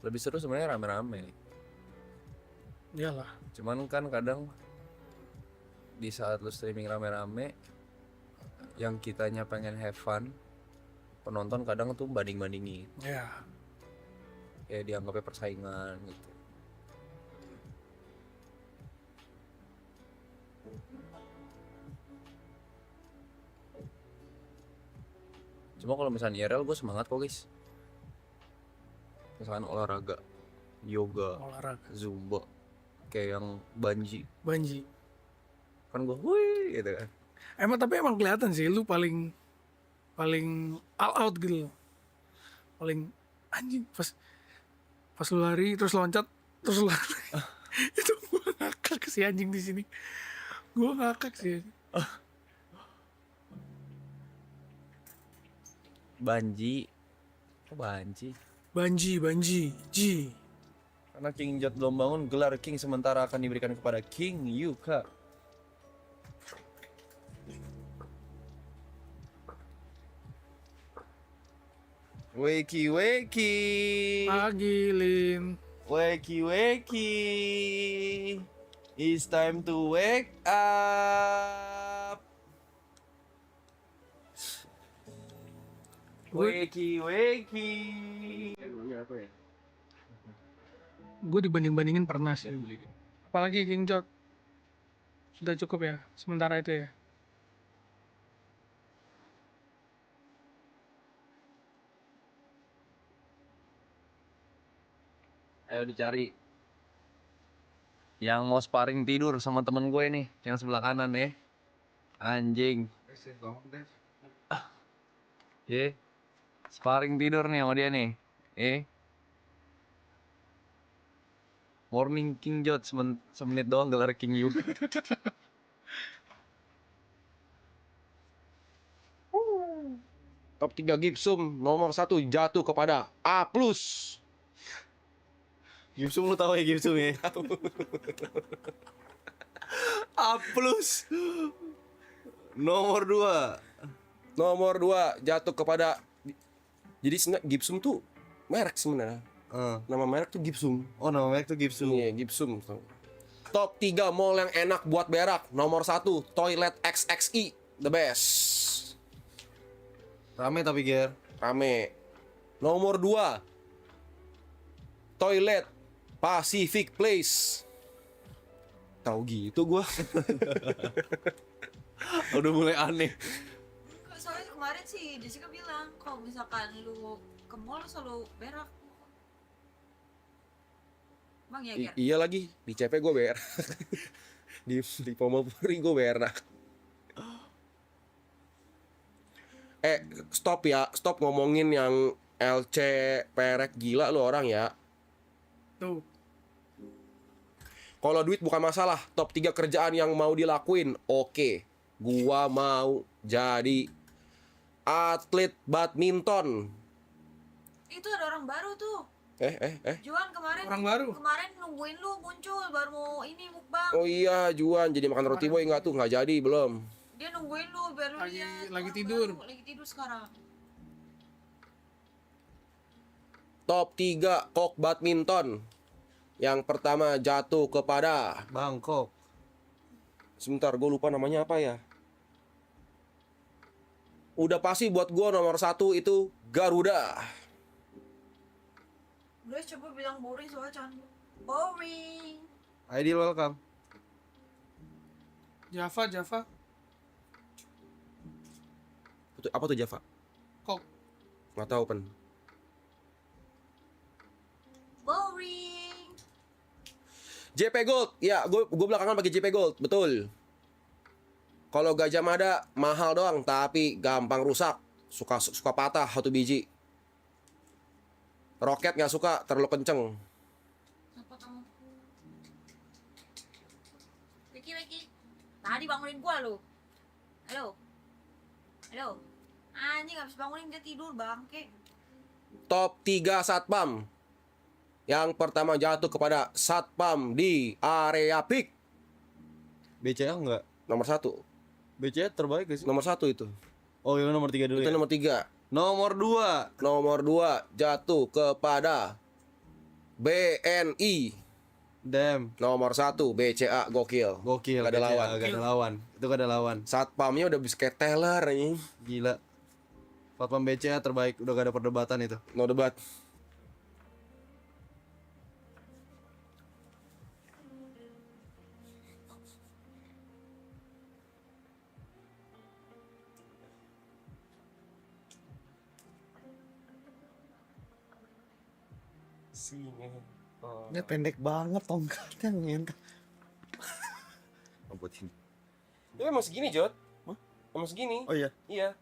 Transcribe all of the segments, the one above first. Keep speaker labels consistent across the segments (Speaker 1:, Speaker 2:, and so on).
Speaker 1: Lebih seru sebenarnya rame-rame.
Speaker 2: Iyalah.
Speaker 1: Cuman kan kadang di saat lu streaming rame-rame, yang kitanya pengen have fun, penonton kadang tuh banding-bandingin.
Speaker 2: Ya.
Speaker 1: Kayak dianggapnya persaingan gitu. Cuma kalau misalnya IRL gue semangat kok guys. Misalkan olahraga, yoga,
Speaker 2: Olahraga.
Speaker 1: zumba, kayak yang banji,
Speaker 2: Banji.
Speaker 1: kan gue wih gitu kan.
Speaker 2: Tapi emang kelihatan sih lu paling all out gitu loh. Paling anjing pas lu lari terus loncat terus lu lari. Itu gua ngakak si anjing di sini. Gua ngakak sih.
Speaker 1: Banji, kok banji?
Speaker 2: Banji, Ji.
Speaker 1: Karena King Jot belum bangun, gelar King sementara akan diberikan kepada King Yuka. Wakey wakey,
Speaker 2: Pagi, Lin.
Speaker 1: wakey wakey, it's time to wake up. Wakey wakey.
Speaker 2: Gue dibanding-bandingin pernah sih. Apalagi King Jot. Sudah cukup ya, sementara itu ya.
Speaker 1: Ayo dicari yang mau sparring tidur sama temen gue nih, yang sebelah kanan ya. Anjing. Ye. Sparring tidur nih sama dia nih. Morning King Jot semenit doang gelar King Yuka.
Speaker 3: Top 3 Gibsum nomor 1 jatuh kepada A+.
Speaker 4: Gibsum lu tahu ya Gibsum ya? A+. Nomor 2.
Speaker 3: Nomor 2 jatuh kepada, jadi Gibsum tuh merek sebenarnya. Nama merek tuh Gibsum.
Speaker 4: Oh, nama merek tuh Gibsum.
Speaker 3: Iya, Gibsum. Top 3 mall yang enak buat berak. Nomor 1 Toilet XXI, the best.
Speaker 4: Rame tapi Ger.
Speaker 3: Rame. Nomor 2 Toilet Pacific Place. Tahu gitu gua.
Speaker 4: Udah mulai aneh.
Speaker 5: Soalnya kemarin sih Jessica bilang kalau misalkan lu ke mall selalu berak. Bang ya, Ger?
Speaker 3: Iya lagi, di CP gue berak. di Pomopuri gue berak. Stop ya, stop ngomongin yang LC perek, gila lu orang ya.
Speaker 2: Tuh.
Speaker 3: Kalau duit bukan masalah, top 3 kerjaan yang mau dilakuin. Oke, gua mau jadi atlet badminton.
Speaker 5: Itu ada orang baru tuh. Juan kemarin.
Speaker 2: Orang baru?
Speaker 5: Kemarin nungguin lu muncul baru mau ini mukbang.
Speaker 3: Oh iya, Juan jadi makan roti boy nggak tuh? Nggak jadi belum.
Speaker 5: Dia nungguin lu biar lu lihat.
Speaker 2: Lagi
Speaker 5: Orang
Speaker 2: tidur.
Speaker 5: baru, lagi tidur sekarang.
Speaker 3: Top 3 kok badminton. Yang pertama jatuh kepada,
Speaker 4: Bangkok.
Speaker 3: sebentar gue lupa namanya apa ya. Udah pasti buat gue nomor 1 itu Garuda.
Speaker 5: Gue coba bilang boring soalnya candu. Boring.
Speaker 4: Aidil welcome.
Speaker 2: Java.
Speaker 3: Apa tuh Java?
Speaker 2: Kok
Speaker 3: Nggak tahu pen.
Speaker 5: Boring.
Speaker 3: JP Gold, ya gue belakangan pakai JP Gold, betul. Kalau Gajah Mada mahal doang, tapi gampang rusak, suka patah satu biji. Roket nggak suka, terlalu kenceng.
Speaker 5: Apa kamu? Wiki. Tadi bangunin gua lu. Halo. Anjing habis bangunin dia tidur bangke.
Speaker 3: Top 3 satpam. Yang pertama jatuh kepada satpam di area peak.
Speaker 4: BCA enggak?
Speaker 3: Nomor 1.
Speaker 4: BCA terbaik gak sih?
Speaker 3: Nomor 1 itu.
Speaker 4: Oh, itu nomor 3 dulu
Speaker 3: Itu
Speaker 4: ya.
Speaker 3: nomor 3.
Speaker 4: Nomor 2.
Speaker 3: Nomor 2 jatuh kepada BNI
Speaker 4: Damn.
Speaker 3: nomor 1, BCA gokil.
Speaker 4: Gokil.
Speaker 3: Gak ada
Speaker 4: BCA,
Speaker 3: lawan.
Speaker 4: Gak ada lawan. Itu gak ada lawan.
Speaker 3: Satpamnya udah bisa kayak teller ini.
Speaker 4: Gila. Satpam BCA terbaik. Udah gak ada perdebatan itu.
Speaker 3: No debat.
Speaker 4: Ini pendek banget tongkatnya ngentot. Buat sini.
Speaker 3: Ya emang segini, Jod. Emang segini.
Speaker 4: Oh iya.
Speaker 3: Iya.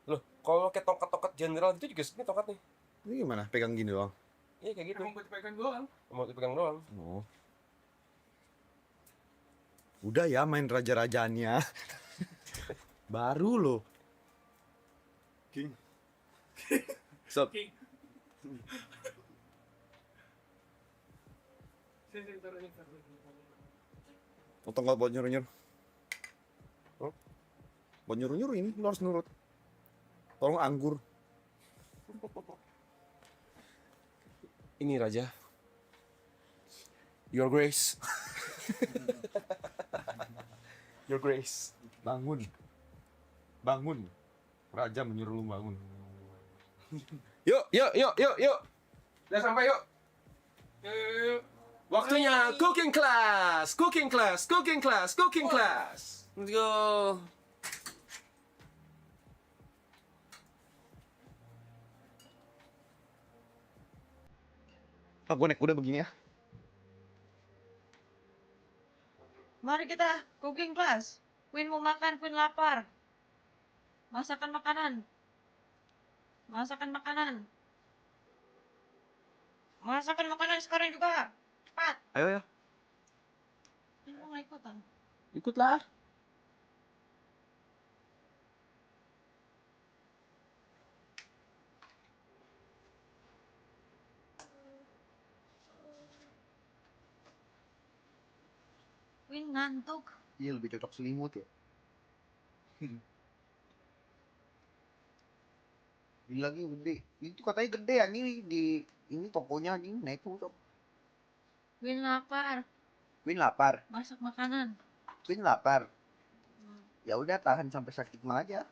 Speaker 3: Loh, kalau kayak tongkat-tongkat general itu juga segini tongkatnya.
Speaker 4: Ini gimana? Pegang gini doang.
Speaker 3: Iya kayak gitu.
Speaker 2: Emang buat pegang doang.
Speaker 3: Mau dipegang doang.
Speaker 4: Oh. Udah ya main raja-rajanya. Baru loh. King. Sup.
Speaker 2: Sini, taruh ini, taruh ini.
Speaker 4: Potong nggak buat nyuruh-nyuruh?
Speaker 3: Oh?
Speaker 4: Buat nyuruh-nyuruh ini, lu harus nurut. Tolong anggur.
Speaker 3: Ini Raja. Your Grace. Your Grace.
Speaker 4: Bangun. Bangun. Raja menyuruh lu bangun.
Speaker 3: Yuk, yuk, yuk, yuk, yuk. Udah sampai yuk. Waktunya cooking class, cooking class, cooking class, cooking class. Let's go.
Speaker 4: Ah, gue naik kuda begini ya.
Speaker 5: Mari kita cooking class. Queen mau makan, Queen lapar. Masakan makanan. Masakan makanan. Masakan makanan sekarang juga. Cepat.
Speaker 4: Ayo ya.
Speaker 5: Ini mau nggak ikutan?
Speaker 4: Ikutlah.
Speaker 5: Queen ngantuk.
Speaker 4: Iya lebih cocok selimut ya. Ini lagi gede. Itu katanya gede ya nih di ini tokonya nih naik tuh.
Speaker 5: Queen lapar.
Speaker 4: Queen lapar.
Speaker 5: Masak makanan.
Speaker 4: Queen lapar. Ya udah tahan sampai sakit mah aja.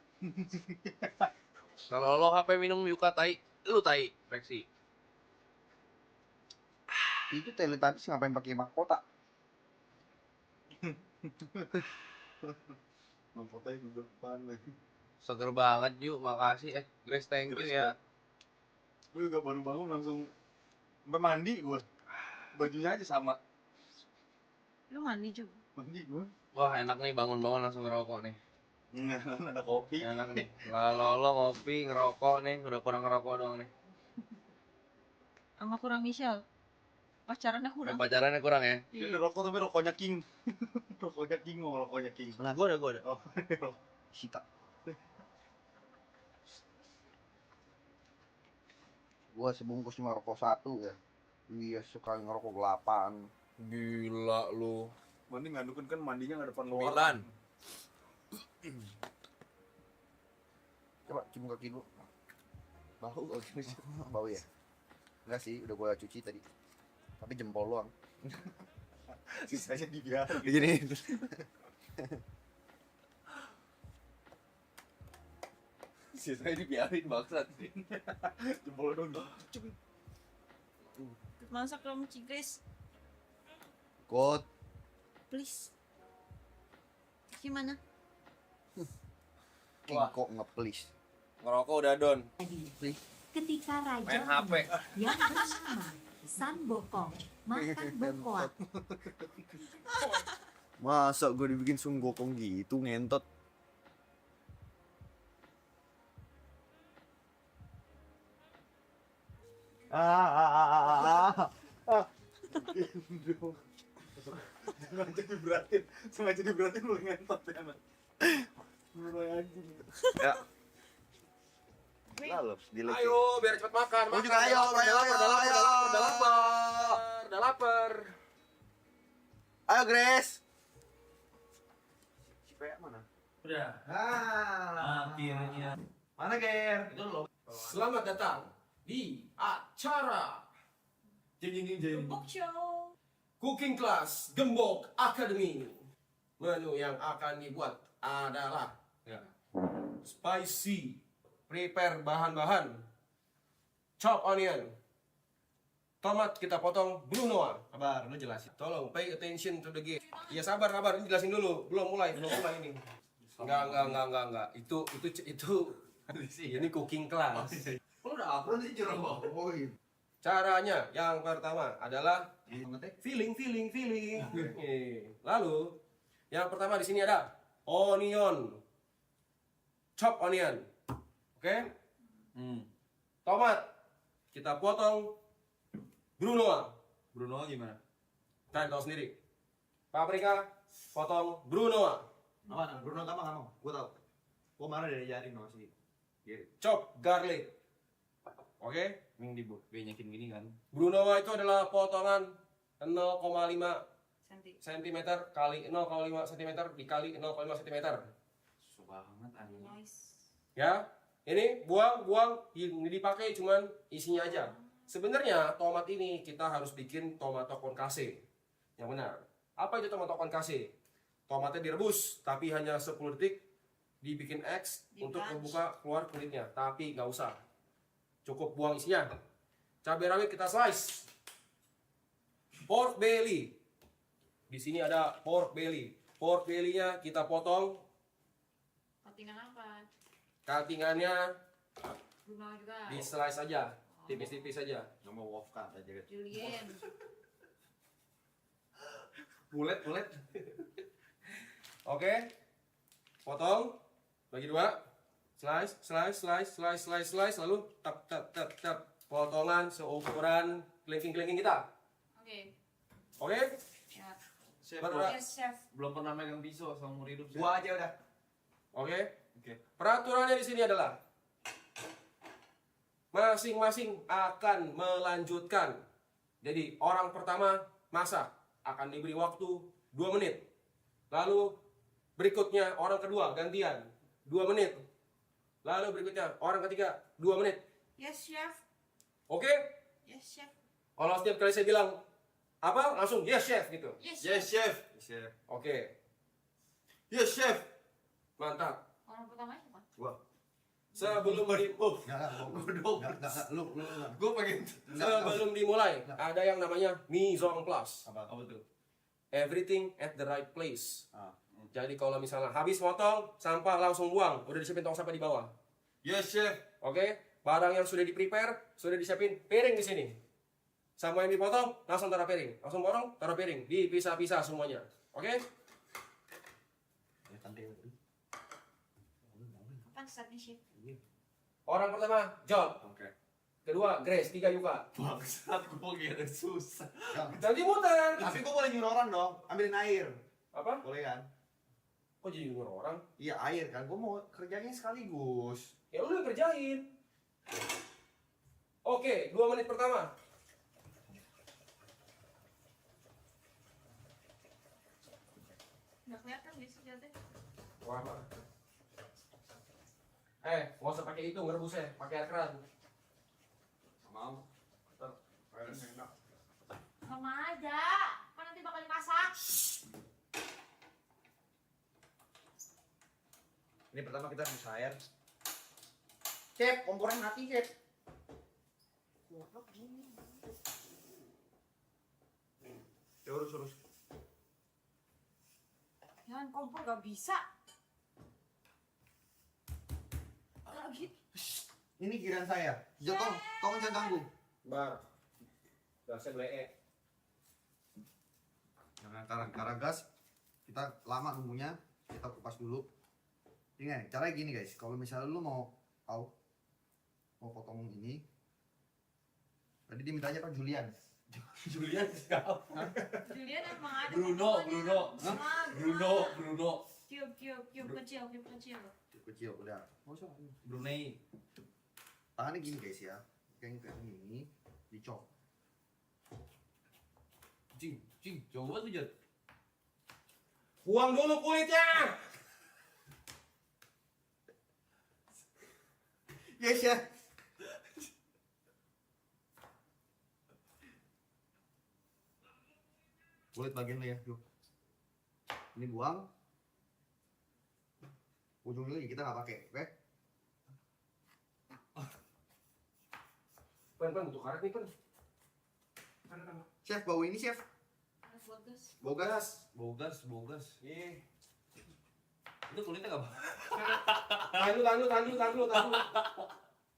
Speaker 1: Kalau lo HP minum Yuka tai, lu tai, Rexi.
Speaker 4: Itu Teletubbies ngapain pakai mahkota? Mahkotanya di depan lagi.
Speaker 1: Seger banget, Yu. Makasih. Grace, thank you ya.
Speaker 4: Gue juga baru bangun langsung sampai mandi gue. Bajunya aja sama.
Speaker 5: Lu mandi juga.
Speaker 4: Mandi gue.
Speaker 1: Wah, enak nih bangun-bangun langsung ngerokok nih.
Speaker 4: Ada kopi.
Speaker 1: Enak nih. Lalu lo ngopi, ngerokok nih. Udah kurang ngerokok doang nih.
Speaker 5: Sama kurang Michelle. Pacarannya kurang.
Speaker 1: Pacarannya kurang ya?
Speaker 4: Ini rokok tapi rokoknya King. Rokoknya King mau rokoknya King.
Speaker 1: Nah, gue ada.
Speaker 4: Oh, Sita. Gua sebungkus cuma rokok 1 ya. Dia suka ngerokok 8.
Speaker 3: Gila lu.
Speaker 4: Mending ngadukin kan mandinya nggak depan luar.
Speaker 1: 9.
Speaker 4: Coba cium kaki lu. Bau kaki lu. Bau ya? Enggak sih, udah gua cuci tadi. Tapi jempol doang. Sisanya dibiarin. Gini.
Speaker 1: Sisanya dibiarin bangsat.
Speaker 4: Jempol dong.
Speaker 5: Masak dong, Cikris.
Speaker 4: Kot.
Speaker 5: Please. Gimana?
Speaker 4: King kok nge-please.
Speaker 1: Ngerokok udah don.
Speaker 6: Ketika raja
Speaker 1: Main HP.
Speaker 6: yang bernama San Bokong makan bengkoak.
Speaker 4: Masa gue dibikin sunggokong gitu ngentot. Sengaja diberatin lu ngentot ya anak. Ya. Lalu,
Speaker 3: Ayo, biar cepet makan.
Speaker 4: Gua juga ayo, ayo, ayo.
Speaker 3: Udah lapar.
Speaker 4: Ayo, Grace. Si Pea mana?
Speaker 2: Udah.
Speaker 4: Mana, Ger?
Speaker 3: Selamat datang di acara
Speaker 5: Gembok show.
Speaker 3: Cooking Class Gembok Academy. Menu yang akan dibuat adalah spicy. Prepare bahan-bahan. Chop onion. Tomat kita potong Brunoa.
Speaker 4: Sabar, lu jelasin.
Speaker 3: Tolong pay attention to the game. Iya sabar, ini jelasin dulu. Belum mulai ini. Enggak. Itu ini cooking class.
Speaker 4: Lu udah apa sih Jeroboam?
Speaker 3: Caranya yang pertama adalah
Speaker 4: Ngetek.
Speaker 3: feeling. Lalu yang pertama di sini ada onion. Chop onion. Oke? Tomat kita potong Brunoa.
Speaker 4: Bruno gimana?
Speaker 3: Kalian tahu sendiri. Paprika potong Brunoa.
Speaker 4: Apa? Bruno gampang. Gua tahu. Gua marah dari jaring sama si Gary.
Speaker 3: Chop garlic. Oke?
Speaker 4: Yang dibanyakin gini kan.
Speaker 3: Brunoa itu adalah potongan 0,5
Speaker 5: Santi.
Speaker 3: cm kali 0,5 cm dikali 0,5 cm.
Speaker 4: Susah banget aneh.
Speaker 5: Nice.
Speaker 3: Ya, ini buang, ini dipakai cuman isinya aja. Sebenarnya tomat ini kita harus bikin tomato concasse. Yang benar. Apa itu tomato concasse? Tomatnya direbus, tapi hanya 10 detik dibikin X untuk
Speaker 5: Di-blanch.
Speaker 3: membuka keluar kulitnya. Tapi nggak usah. Cukup buang isinya. Cabai rawit kita slice. Pork belly. Di sini ada pork belly. Pork belly-nya kita potong.
Speaker 5: Cuttingan apa?
Speaker 3: Cuttingannya
Speaker 5: Bruno juga.
Speaker 3: di slice aja. Tipis-tipis saja.
Speaker 4: Nggak mau wolf cut aja kan.
Speaker 5: Julian.
Speaker 4: Bulet.
Speaker 3: Oke. Potong. Bagi dua. Slice. Lalu tap. Potongan seukuran kelingking kita.
Speaker 5: Oke.
Speaker 3: Oke?
Speaker 5: Ya.
Speaker 4: Chef,
Speaker 5: Yes, chef.
Speaker 4: belum pernah megang pisau seumur hidup.
Speaker 7: Gua aja udah.
Speaker 3: Oke?
Speaker 4: Oke.
Speaker 3: Peraturannya di sini adalah masing-masing akan melanjutkan. Jadi orang pertama masak akan diberi waktu 2 menit. Lalu berikutnya orang kedua gantian 2 menit. Lalu berikutnya orang ketiga 2 menit.
Speaker 5: Yes, chef.
Speaker 3: Oke?
Speaker 5: Yes, chef.
Speaker 3: Kalau setiap kali saya bilang apa langsung yes chef gitu.
Speaker 5: Yes,
Speaker 7: Yes, chef.
Speaker 4: Chef.
Speaker 3: Oke,
Speaker 7: Yes, chef.
Speaker 3: mantap.
Speaker 5: Orang pertama siapa?
Speaker 7: Gua.
Speaker 3: Sebelum
Speaker 7: Gua pengen.
Speaker 3: sebelum dimulai ada yang namanya mise en place.
Speaker 4: Apa tuh?
Speaker 3: Everything at the right place.
Speaker 4: Ah.
Speaker 3: Jadi kalau misalnya habis motong sampah langsung buang, udah disiapin tong sampah di bawah.
Speaker 7: Yes, chef.
Speaker 3: Oke, barang yang sudah di prepare sudah disiapin piring di sini. Sama yang dipotong langsung taruh piring, langsung potong taruh piring, dipisah-pisah semuanya. Oke?
Speaker 4: Ya tante.
Speaker 5: Kapan startnya, chef?
Speaker 3: Orang pertama Job,
Speaker 4: Oke.
Speaker 3: kedua Grace, tiga Yuka.
Speaker 7: Bangsat, gua kira susah.
Speaker 3: Nanti muter.
Speaker 4: Tapi gua boleh nyuruh orang dong, ambilin air.
Speaker 3: Apa?
Speaker 4: Boleh kan?
Speaker 3: Kok jadi nyuruh orang?
Speaker 4: Iya air kan, gua mau kerjanya sekaligus.
Speaker 3: Ya lu yang kerjain. Oke, 2 menit pertama.
Speaker 5: Nggak kelihatan bisa jatuh.
Speaker 3: Wah, Pak. Nggak usah pakai itu ngerebusnya, pakai air keran.
Speaker 7: Mau. Enak.
Speaker 5: Sama aja. Kan nanti bakal dimasak.
Speaker 4: Ini pertama kita harus air. Chef, kompornya mati, chef.
Speaker 5: Goblok gini.
Speaker 4: Ya urus.
Speaker 5: Jangan kompor gak bisa. Gak gitu.
Speaker 4: Ini giliran saya. Jatuh, tolong jangan ganggu.
Speaker 3: Bar. Gasnya belee.
Speaker 4: Jangan karena gas kita lama nunggunya, kita kupas dulu. Ini caranya gini guys, kalau misalnya lu mau potong ini, tadi dia mintanya kan Julian.
Speaker 3: Julian siapa?
Speaker 5: Julian emang ada.
Speaker 7: Bruno.
Speaker 5: Bruno.
Speaker 7: Bruno.
Speaker 5: Cube kecil.
Speaker 4: Kecil udah.
Speaker 7: Brunei.
Speaker 4: Tangannya gini guys ya, kayak gini, dicop.
Speaker 7: Cing, coba tuh Jat.
Speaker 3: Buang dulu kulitnya.
Speaker 4: Yes ya. Kulit bagian lu ya, yuk. Ini buang. Ujungnya lagi kita nggak pakai, oke?
Speaker 3: Pen butuh karet nih, Pen. Karet apa?
Speaker 4: Chef, bau ini chef.
Speaker 5: Bagus.
Speaker 4: Bau gas.
Speaker 7: Bogas.
Speaker 3: Iya.
Speaker 7: Itu kulitnya apa?
Speaker 3: Tahan dulu.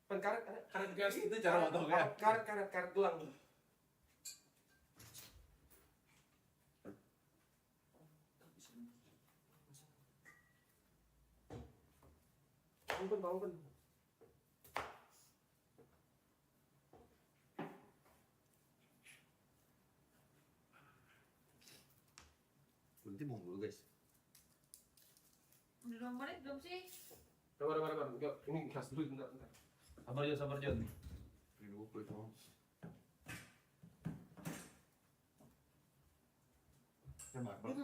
Speaker 3: Pen karet gas
Speaker 7: Itu cara potongnya.
Speaker 3: Karet tulang. Bangun, Pen.
Speaker 4: Kulitnya buang dulu guys.
Speaker 5: Udah 2 menit belum sih?
Speaker 3: Sabar. Yuk, ini gas dulu bentar.
Speaker 7: Sabar Jon.
Speaker 4: Ini dulu kulit mau. Ya marble.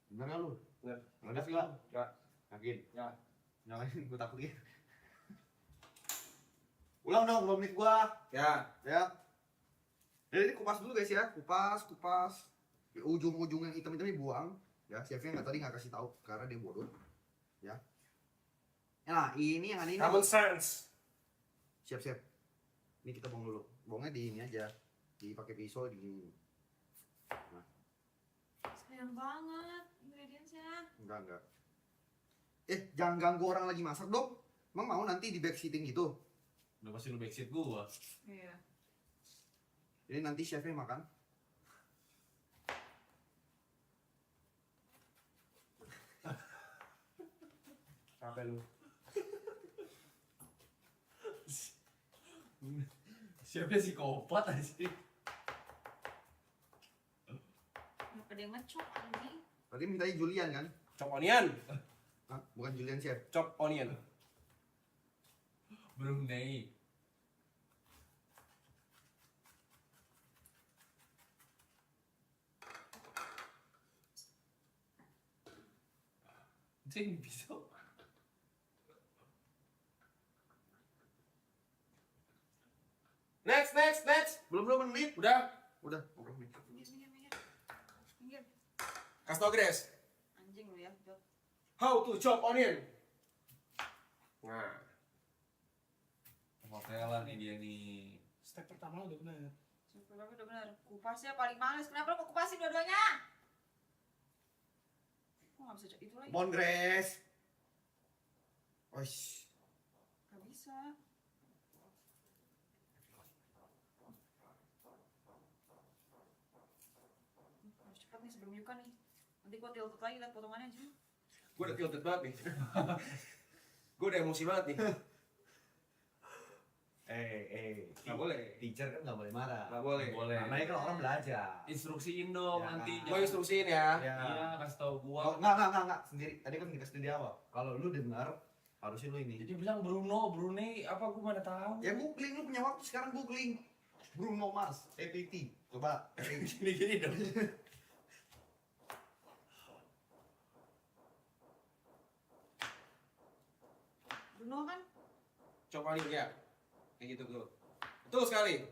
Speaker 4: Bener nggak lu?
Speaker 3: Bener.
Speaker 4: Ngegas nggak?
Speaker 3: Nggak.
Speaker 4: Yakin?
Speaker 3: Ya.
Speaker 4: Nyalain, gue takut ya. Ulang dong, 2 menit gua.
Speaker 3: Ya.
Speaker 4: Ya. Jadi ini kupas dulu guys ya, kupas. Ujung-ujung yang hitam-hitam ini buang. Ya, chefnya tadi nggak kasih tahu karena dia bodoh. Ya. Nah, ini yang ini.
Speaker 3: Common sense.
Speaker 4: Siap. Ini kita buang dulu. Buangnya di ini aja. Dipakai pisau di ini. Nah,
Speaker 5: Sayang banget ingredientsnya.
Speaker 4: enggak. Jangan ganggu orang lagi masak dong. Emang mau nanti di backseating gitu?
Speaker 7: Udah pasti lu backseat gua.
Speaker 5: Iya.
Speaker 4: Jadi nanti chefnya makan.
Speaker 3: Capek lu.
Speaker 7: Siapa psikopat aja.
Speaker 5: Kenapa dia ngecok ini?
Speaker 4: Tadi mintanya Julian kan?
Speaker 3: Chop onion.
Speaker 4: Hah? Bukan Julian chef.
Speaker 3: Chop onion.
Speaker 7: Brunei. Cing pisau.
Speaker 3: Next.
Speaker 4: Belum menit.
Speaker 3: Udah.
Speaker 4: Udah, menit.
Speaker 5: Minggir.
Speaker 3: Kasih tau Grace.
Speaker 5: Anjing lu ya, Jok.
Speaker 3: How to chop onion. Nah.
Speaker 7: Hotelan nih dia nih.
Speaker 2: Step pertama udah bener.
Speaker 5: Super udah bener. Kupasnya paling males. Kenapa lo mau kupasin dua-duanya? Kok nggak bisa itu lagi?
Speaker 4: Bon Grace. Oish.
Speaker 5: Gak bisa. Harus cepat nih sebelum Yuka nih. Nanti gua tilted lagi liat potongannya aja.
Speaker 3: Gue udah tilted banget nih. Gue udah emosi banget nih.
Speaker 4: Nggak boleh. Teacher kan nggak boleh marah.
Speaker 3: Nggak boleh.
Speaker 7: Boleh.
Speaker 4: Namanya kan orang belajar.
Speaker 7: Instruksiin dong
Speaker 4: Ya,
Speaker 7: nanti.
Speaker 3: Gue instruksiin ya.
Speaker 4: Ya.
Speaker 7: Iya, kasih tau gua.
Speaker 4: Oh, nggak. Sendiri. Tadi kan dikasih di awal. Kalau lu dengar, harusnya lu ini.
Speaker 7: Jadi bilang Brunei, apa gua mana tahu.
Speaker 4: Ya googling, lu punya waktu sekarang googling. Bruno Mars, APT. Coba.
Speaker 7: Gini dong.
Speaker 5: Bruno kan?
Speaker 3: Chop onion ya. Kayak gitu bro. Betul sekali.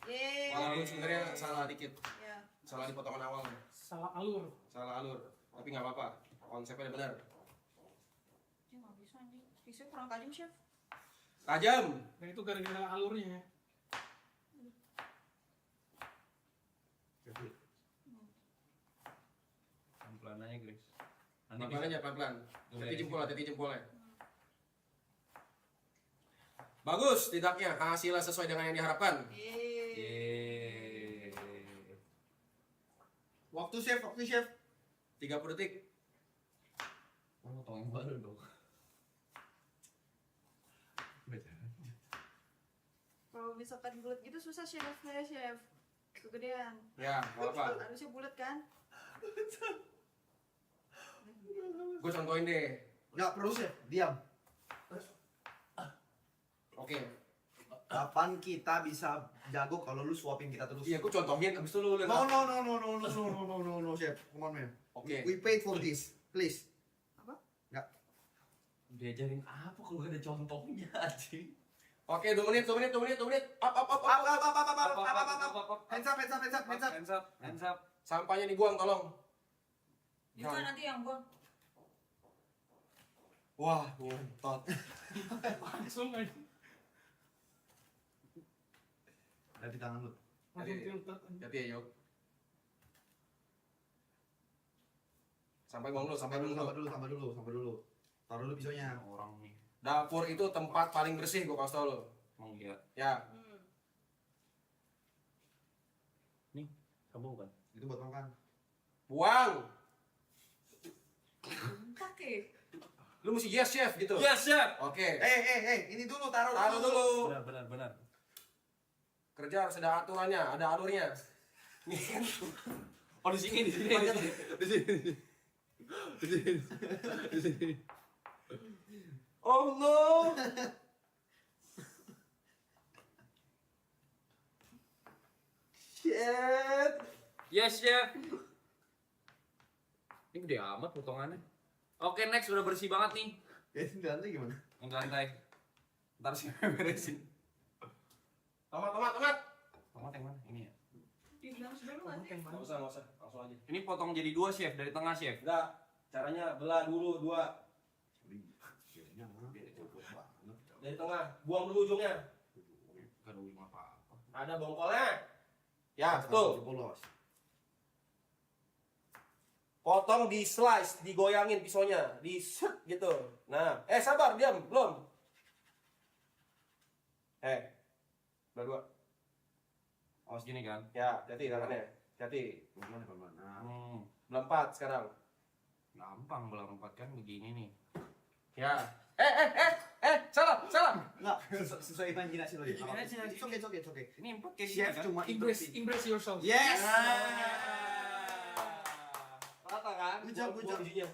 Speaker 5: Yeay.
Speaker 3: Walaupun sebenarnya salah dikit.
Speaker 5: Ya.
Speaker 3: Salah di potongan awal.
Speaker 2: Salah alur.
Speaker 3: Salah alur. Tapi nggak apa-apa. Konsepnya udah benar.
Speaker 5: Dia nggak bisa anjing. Pisau kurang tajam, Chef.
Speaker 3: Tajam.
Speaker 2: Nah itu gara-gara alurnya.
Speaker 7: Pelan-pelan aja, Grace.
Speaker 3: Pelan-pelan aja, pelan-pelan. Hati jempolnya. Bagus, tidaknya hasilnya sesuai dengan yang diharapkan.
Speaker 5: Yeay.
Speaker 7: Yeay.
Speaker 4: Waktu chef.
Speaker 3: 30 detik.
Speaker 7: Oh, potong yang baru dong.
Speaker 5: Kalau misalkan bulat gitu susah Chef, saya Chef. Kegedean.
Speaker 3: Ya, nggak apa-apa.
Speaker 5: Harusnya bulat kan?
Speaker 3: Gue contohin deh.
Speaker 4: Nggak perlu chef, diam.
Speaker 3: Oke.
Speaker 4: Kapan kita bisa jago kalau lu suapin kita terus?
Speaker 3: Iya, gue contohin. Abis itu lu lihat.
Speaker 4: No, chef. Come on, man.
Speaker 3: Oke.
Speaker 4: We paid for this. Please.
Speaker 5: Apa?
Speaker 7: Diajarin apa kalau gak ada contohnya anjing?
Speaker 3: Oke, 2 menit. Up.
Speaker 4: Hands up.
Speaker 7: Hands up.
Speaker 3: Sampahnya dibuang, tolong.
Speaker 5: Juga nanti yang buang.
Speaker 3: Wah, ngentot.
Speaker 2: Langsung aja.
Speaker 4: Dari tangan lu.
Speaker 2: Langsung
Speaker 3: Jadi-
Speaker 2: tilted.
Speaker 3: Hati ya, Yuk. Sampai buang dulu, sampai buang dulu.
Speaker 4: Sampai dulu. Taruh dulu pisaunya.
Speaker 7: Orang nih.
Speaker 3: Dapur itu tempat paling bersih, gua kasih tau lo.
Speaker 7: Emang iya.
Speaker 3: Ya,
Speaker 7: Nih, kamu bukan?
Speaker 4: Itu buat makan.
Speaker 3: buang.
Speaker 5: Pakai.
Speaker 3: Lu mesti yes chef gitu.
Speaker 7: Yes, chef.
Speaker 3: Oke.
Speaker 4: Ini dulu taruh
Speaker 3: Taruh dulu.
Speaker 7: Benar.
Speaker 3: Kerja harus ada aturannya, ada alurnya.
Speaker 7: Oh, di sini.
Speaker 3: Oh no. Shit.
Speaker 7: Yes, chef. Ini gede amat potongannya. Oke, next udah bersih banget nih.
Speaker 4: Ya, ini lantai gimana?
Speaker 7: Untuk lantai. Ntar sih beresin.
Speaker 3: Tomat.
Speaker 7: Tomat yang mana? Ini ya.
Speaker 5: Di dalam dulu kan.
Speaker 3: Nggak usah, langsung aja.
Speaker 7: Ini potong jadi 2, chef, dari tengah, chef.
Speaker 3: Enggak, caranya belah dulu 2 dari tengah, buang dulu ujungnya.
Speaker 7: Gak ada ujung apa-apa.
Speaker 3: Ada bongkolnya. Ya, betul.
Speaker 4: Polos.
Speaker 3: Potong di slice, digoyangin pisaunya, di set gitu. Nah, sabar, diam, belum. Belah 2.
Speaker 7: Awas gini kan.
Speaker 3: Ya, hati tangannya. Hati.
Speaker 4: Mana?
Speaker 3: Belah 4 sekarang.
Speaker 7: Gampang belah 4 kan begini nih.
Speaker 3: Ya. Salah.
Speaker 4: Enggak, sesuai imajinasi lo ya.
Speaker 7: Imajinasi.
Speaker 4: It's okay.
Speaker 7: Ini 4 kayak gini
Speaker 4: Chef
Speaker 7: kan.
Speaker 4: cuma
Speaker 2: Impress yourself.
Speaker 4: Yes.
Speaker 3: Rata kan?
Speaker 4: Good job.
Speaker 3: Buang bijinya.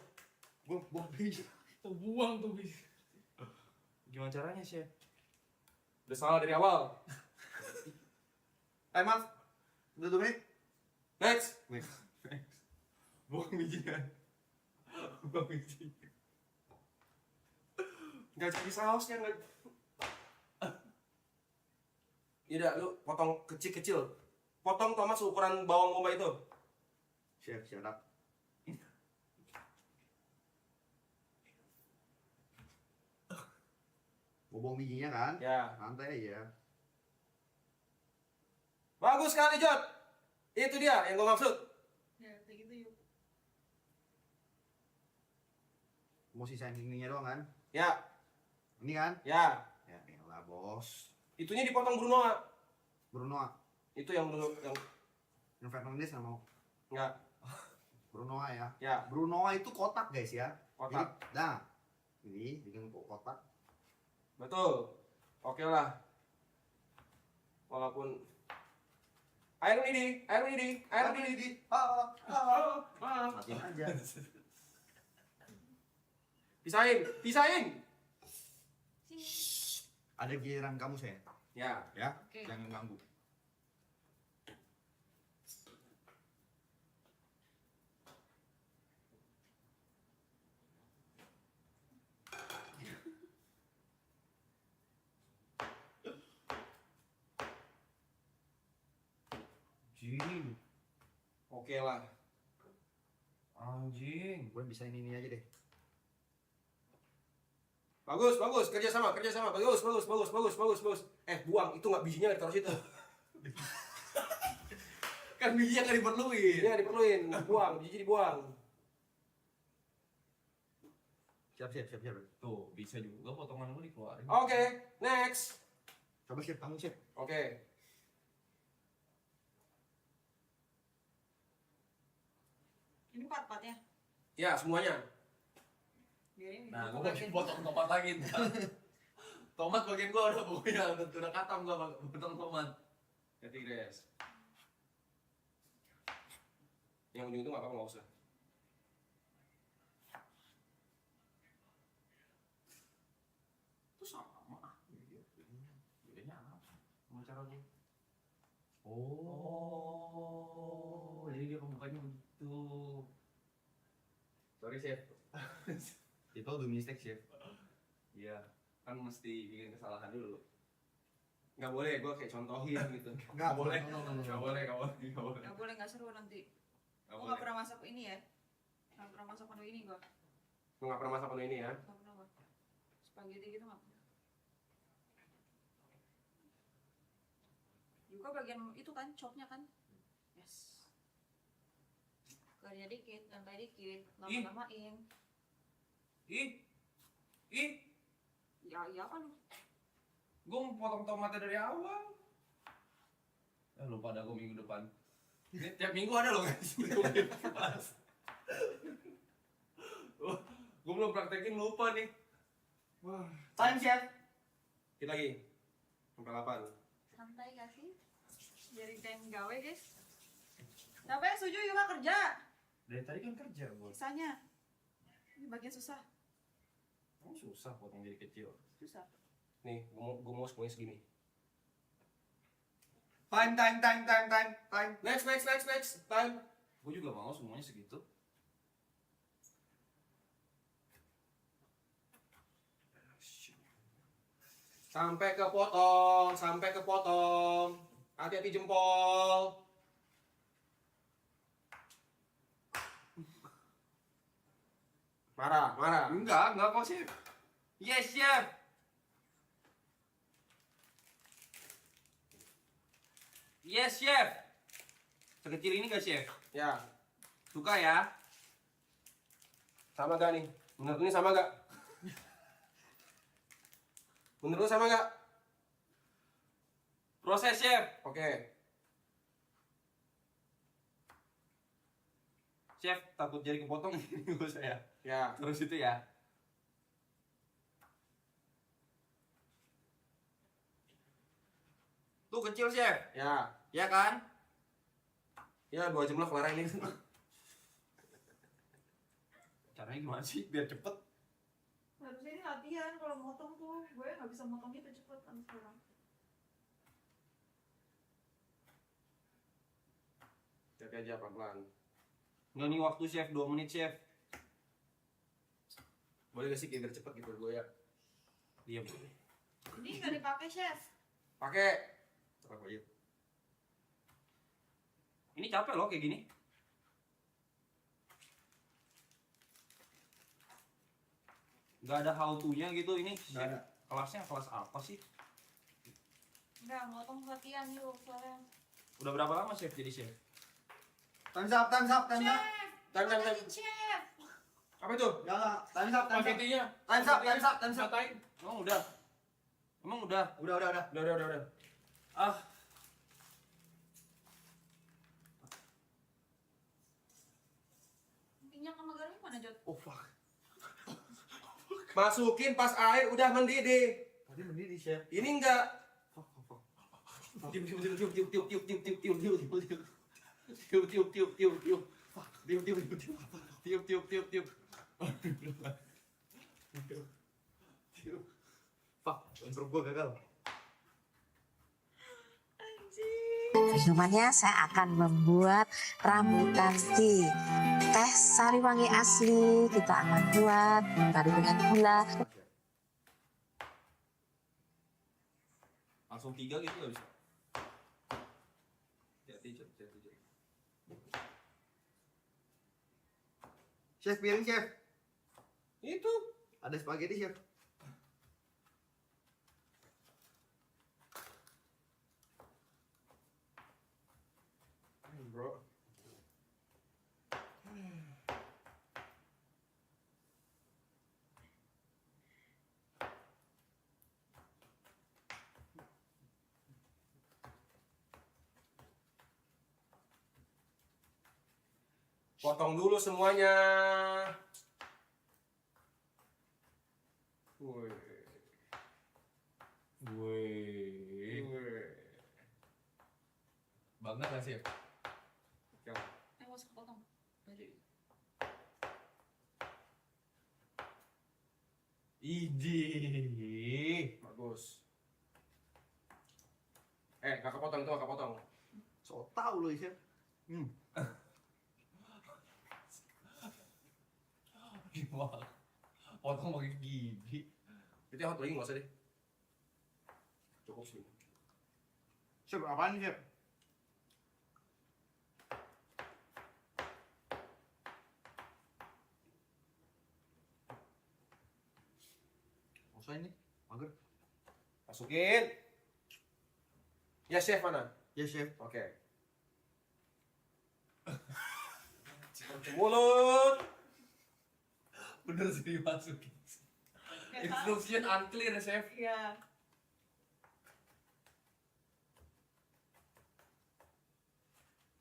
Speaker 4: Buang biji.
Speaker 2: Tuh buang tuh bis.
Speaker 7: Gimana caranya, chef?
Speaker 3: Udah salah dari awal.
Speaker 4: Mas. Udah 2 menit.
Speaker 3: Next.
Speaker 7: Buang bijinya. Buang biji.
Speaker 3: Nggak jadi sausnya, nggak. Yaudah, lu potong kecil-kecil. Potong tomat seukuran bawang bombay itu.
Speaker 4: Chef, shut up. Bobong bijinya kan?
Speaker 3: Ya.
Speaker 4: Santai aja.
Speaker 3: Bagus sekali, Jod. Itu dia yang gua maksud.
Speaker 5: Ya, kayak gitu yuk.
Speaker 4: Mau sisain ininya doang kan?
Speaker 3: Ya,
Speaker 4: Ini kan?
Speaker 3: ya.
Speaker 4: Ya elah bos.
Speaker 3: Itunya dipotong Bruno.
Speaker 4: Bruno,
Speaker 3: Itu yang Bruno yang
Speaker 4: yang Fernandes nggak mau.
Speaker 3: enggak.
Speaker 4: Bruno ya.
Speaker 3: Ya,
Speaker 4: Bruno itu kotak guys ya.
Speaker 3: kotak.
Speaker 4: Jadi, nah, ini bikin kotak.
Speaker 3: Betul. Oke lah. Walaupun air ini.
Speaker 4: Matiin aja.
Speaker 3: Pisahin.
Speaker 4: Ada giliran kamu saya,
Speaker 3: Ya.
Speaker 4: ya?
Speaker 5: Oke.
Speaker 4: Jangan ganggu.
Speaker 7: Anjing.
Speaker 3: Oke lah.
Speaker 7: Anjing.
Speaker 4: Gue bisa ini aja deh.
Speaker 3: Bagus. Kerja sama. Bagus. Buang. Itu nggak bijinya nggak ditaruh situ.
Speaker 7: Kan bijinya nggak diperluin.
Speaker 3: Bijinya nggak diperluin. Buang. Biji dibuang.
Speaker 4: Siap.
Speaker 7: Tuh, bisa juga potongan gue dikeluarin.
Speaker 3: Oke. Next.
Speaker 4: Coba chef, kamu chef.
Speaker 3: Oke.
Speaker 5: Ini part-partnya.
Speaker 3: Ya, semuanya.
Speaker 5: Biarin
Speaker 7: Nah,
Speaker 5: aku
Speaker 7: gue
Speaker 5: bagian
Speaker 7: potong tomat lagi ntar. Tomat bagian gue udah pokoknya udah katam gue potong tomat.
Speaker 3: Jadi guys. Yang ujung itu nggak apa-apa, nggak usah.
Speaker 7: Itu sama. Bedanya apa? Mau cara gue. Oh, jadi dia pembukanya begitu.
Speaker 3: Sorry, Chef.
Speaker 4: Itu do mistake chef.
Speaker 7: Iya, kan mesti bikin kesalahan dulu.
Speaker 3: Nggak boleh, gue kayak contohin gitu.
Speaker 4: Nggak boleh.
Speaker 7: Nggak boleh, nggak boleh, nggak boleh.
Speaker 5: Nggak boleh, nggak seru nanti.
Speaker 7: Nggak
Speaker 5: Gue
Speaker 7: boleh.
Speaker 5: nggak pernah masak ini ya. Nggak pernah masak menu ini gue.
Speaker 3: Gue nggak pernah masak menu ini ya.
Speaker 5: Nggak pernah gue. Spaghetti gitu nggak pernah. Juga bagian itu kan chopnya kan. Yes. Kerja dikit, santai dikit, lama-lamain.
Speaker 7: Ih, ih,
Speaker 5: Ya, iya apa lu?
Speaker 7: gue mau potong tomatnya dari awal. Lupa dah gue minggu depan. Ini tiap minggu ada loh guys. Gue belum praktekin, lupa nih. Wah.
Speaker 3: Time chef. Kita lagi. Sampai 8.
Speaker 5: Santai gak sih? Jadi time gawe guys. Siapa yang setuju Yuka kerja?
Speaker 7: Dari tadi kan kerja gue.
Speaker 5: Sisanya. Ini bagian susah.
Speaker 7: Susah potong jadi kecil.
Speaker 5: Susah.
Speaker 3: Nih, gue mau semuanya segini.
Speaker 4: Time.
Speaker 3: Next. Time.
Speaker 7: Gue juga mau semuanya segitu.
Speaker 3: Sampai kepotong. Hati-hati jempol. Marah.
Speaker 7: Enggak kok chef. Yes chef. Yes chef. Sekecil ini gak chef?
Speaker 3: Ya,
Speaker 7: Suka ya?
Speaker 3: sama gak nih? Menurut ini sama gak? Menurut lu sama gak?
Speaker 7: Proses chef.
Speaker 3: Oke.
Speaker 7: Chef takut jadi kepotong ini gue saya.
Speaker 3: Ya.
Speaker 7: Terus itu ya. Tuh kecil chef.
Speaker 3: Ya.
Speaker 7: Ya kan?
Speaker 3: Ya, 2 jam lah kelar ini.
Speaker 7: Caranya gimana sih biar cepet?
Speaker 5: Harusnya ini latihan kalau motong tuh. Gue nggak bisa motong gitu cepet kan sekarang.
Speaker 3: Jadi aja pelan-pelan.
Speaker 7: Nggak nih waktu chef, 2 menit chef.
Speaker 3: Boleh gak sih biar cepet gitu gue ya?
Speaker 7: Iya boleh.
Speaker 5: Ini nggak dipakai chef.
Speaker 3: Pakai.
Speaker 7: Apa aja? Ini capek loh kayak gini. Nggak ada how to-nya gitu ini.
Speaker 3: Nggak ada.
Speaker 7: Kelasnya kelas apa sih?
Speaker 5: Enggak, motong latihan yuk soalnya.
Speaker 7: Udah berapa lama chef jadi chef?
Speaker 4: Time's up.
Speaker 3: Time.
Speaker 5: Patahin chef.
Speaker 3: Apa itu?
Speaker 4: Enggak. Time's up.
Speaker 7: Spaghettinya.
Speaker 4: Time's up.
Speaker 7: Ngatain? Emang udah? Emang udah?
Speaker 4: Udah.
Speaker 7: Ah,
Speaker 5: Minyak sama garam mana Jod?
Speaker 4: Oh fuck.
Speaker 3: Masukin pas air udah mendidih.
Speaker 4: Tadi mendidih chef.
Speaker 3: Ini enggak.
Speaker 4: Fuck. Intro gua gagal.
Speaker 8: Minumannya saya akan membuat rambutan tea. Teh sari wangi asli kita akan buat baru dengan gula.
Speaker 7: langsung 3 gitu nggak bisa? Hati-hati.
Speaker 4: Chef piring chef.
Speaker 3: Itu.
Speaker 4: Ada spaghetti chef.
Speaker 3: Bro. Potong dulu semuanya. Woi.
Speaker 7: Bangga nggak sih?
Speaker 5: Masuk potong.
Speaker 7: Idih.
Speaker 3: Bagus. Gak kepotong itu, gak kepotong.
Speaker 4: So tau lo chef.
Speaker 7: Gimana? Potong pakai gigi.
Speaker 3: Itu yang satu lagi nggak usah deh. Cukup sih.
Speaker 4: Chef, apaan nih, Chef? Usah ini, mager.
Speaker 3: Masukin. Ya chef mana?
Speaker 4: Ya, Chef.
Speaker 3: Oke. Cuci mulut.
Speaker 7: Bener sih dimasukin. Instruction unclear ya, chef.
Speaker 5: Iya.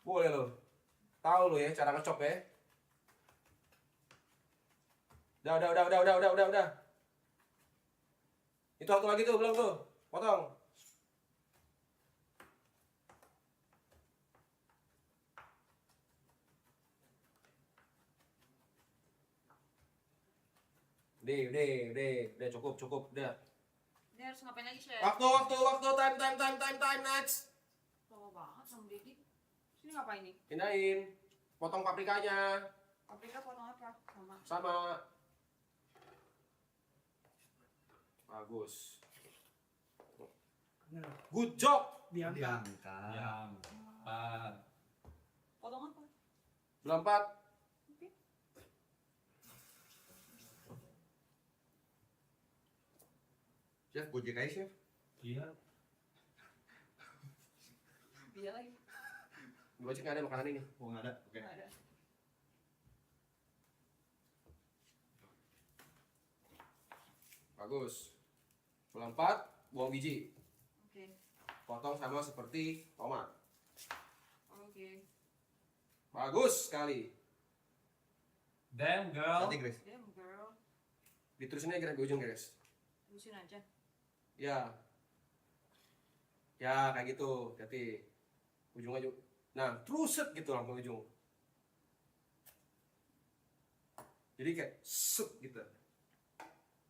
Speaker 3: Boleh lo. Tahu lo ya cara ngecop ya. Udah. Itu satu lagi tuh belum tuh. Potong. Udah cukup, udah.
Speaker 5: Ini harus ngapain lagi, Chef?
Speaker 3: Waktu, time, next.
Speaker 5: Lama banget sama Dedi. Sini ngapain nih?
Speaker 3: Pindahin. Potong paprikanya.
Speaker 5: Paprika potong apa? Sama.
Speaker 3: Sama. Bagus. Good job.
Speaker 2: Diangkat.
Speaker 7: Yang empat.
Speaker 5: Potong apa?
Speaker 3: Belum 4.
Speaker 4: Chef, gojek aja, Chef.
Speaker 7: Iya.
Speaker 5: Iya lagi.
Speaker 3: Gue cek nggak ada makanan ini.
Speaker 4: Oh, nggak ada. Oke.
Speaker 5: Nggak ada.
Speaker 3: Bagus. Belum 4, buang biji.
Speaker 5: Oke.
Speaker 3: Potong sama seperti tomat.
Speaker 5: Oke.
Speaker 3: Bagus sekali.
Speaker 7: Damn girl.
Speaker 4: Nanti, Grace.
Speaker 5: Damn girl.
Speaker 3: Diterusin aja ke ujung, guys.
Speaker 5: Terusin aja.
Speaker 3: Ya. Ya, kayak gitu. Hati. Ujung aja. Nah, teruset gitu langsung ujung. Jadi kayak set gitu.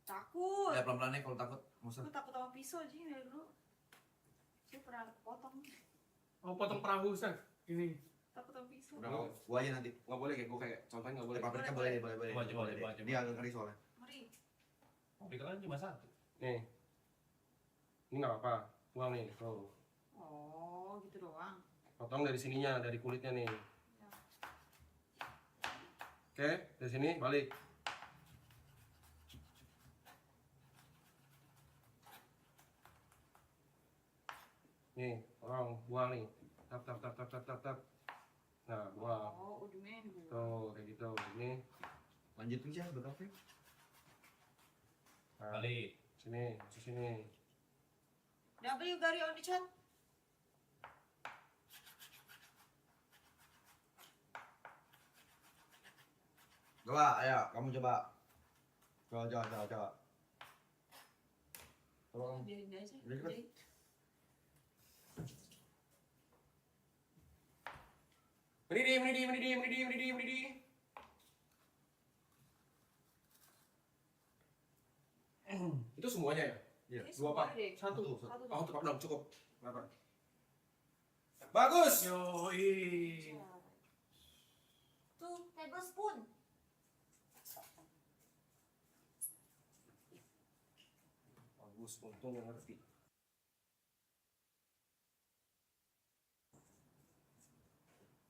Speaker 5: Takut.
Speaker 7: Ya pelan-pelan nih kalau takut. Musa.
Speaker 5: Aku takut sama pisau aja dari dulu. Saya pernah potong.
Speaker 2: Oh, potong perahu, Chef. Ini.
Speaker 5: Takut sama pisau.
Speaker 4: Udah, gua aja nanti.
Speaker 3: Nggak boleh kayak gue kayak contohnya nggak boleh.
Speaker 4: Paprika
Speaker 5: Boleh,
Speaker 4: boleh.
Speaker 7: Coba.
Speaker 4: Ini agak ngeri soalnya.
Speaker 5: Mari.
Speaker 7: Paprika kan cuma satu.
Speaker 3: Nih. Ini nggak apa-apa. Buang nih. Tuh.
Speaker 5: Oh, gitu doang.
Speaker 3: Potong dari sininya, dari kulitnya nih.
Speaker 5: Ya.
Speaker 3: Oke, dari sini balik. Nih, buang nih. Tap. Nah, buang.
Speaker 5: Oh, ujungnya dibuang.
Speaker 3: Tuh, kayak gitu. Ini.
Speaker 4: Lanjutin, Chef, berapa?
Speaker 3: Nah,
Speaker 7: Balik.
Speaker 3: sini, masuk sini.
Speaker 5: W Gary on the chat.
Speaker 4: Coba, ayo, kamu coba. Coba. Tolong.
Speaker 5: Biarin dia aja.
Speaker 4: Udah,
Speaker 5: Jadi,
Speaker 3: Mendidih. Itu semuanya ya?
Speaker 4: Iya.
Speaker 5: ini
Speaker 3: Dua apa?
Speaker 5: semua deh.
Speaker 3: Satu.
Speaker 5: Satu
Speaker 3: Oh,
Speaker 5: dong.
Speaker 3: belum cukup. Kenapa? Bagus.
Speaker 2: Yoi.
Speaker 5: Tuh, tablespoon.
Speaker 3: Bagus, untung yang ngerti.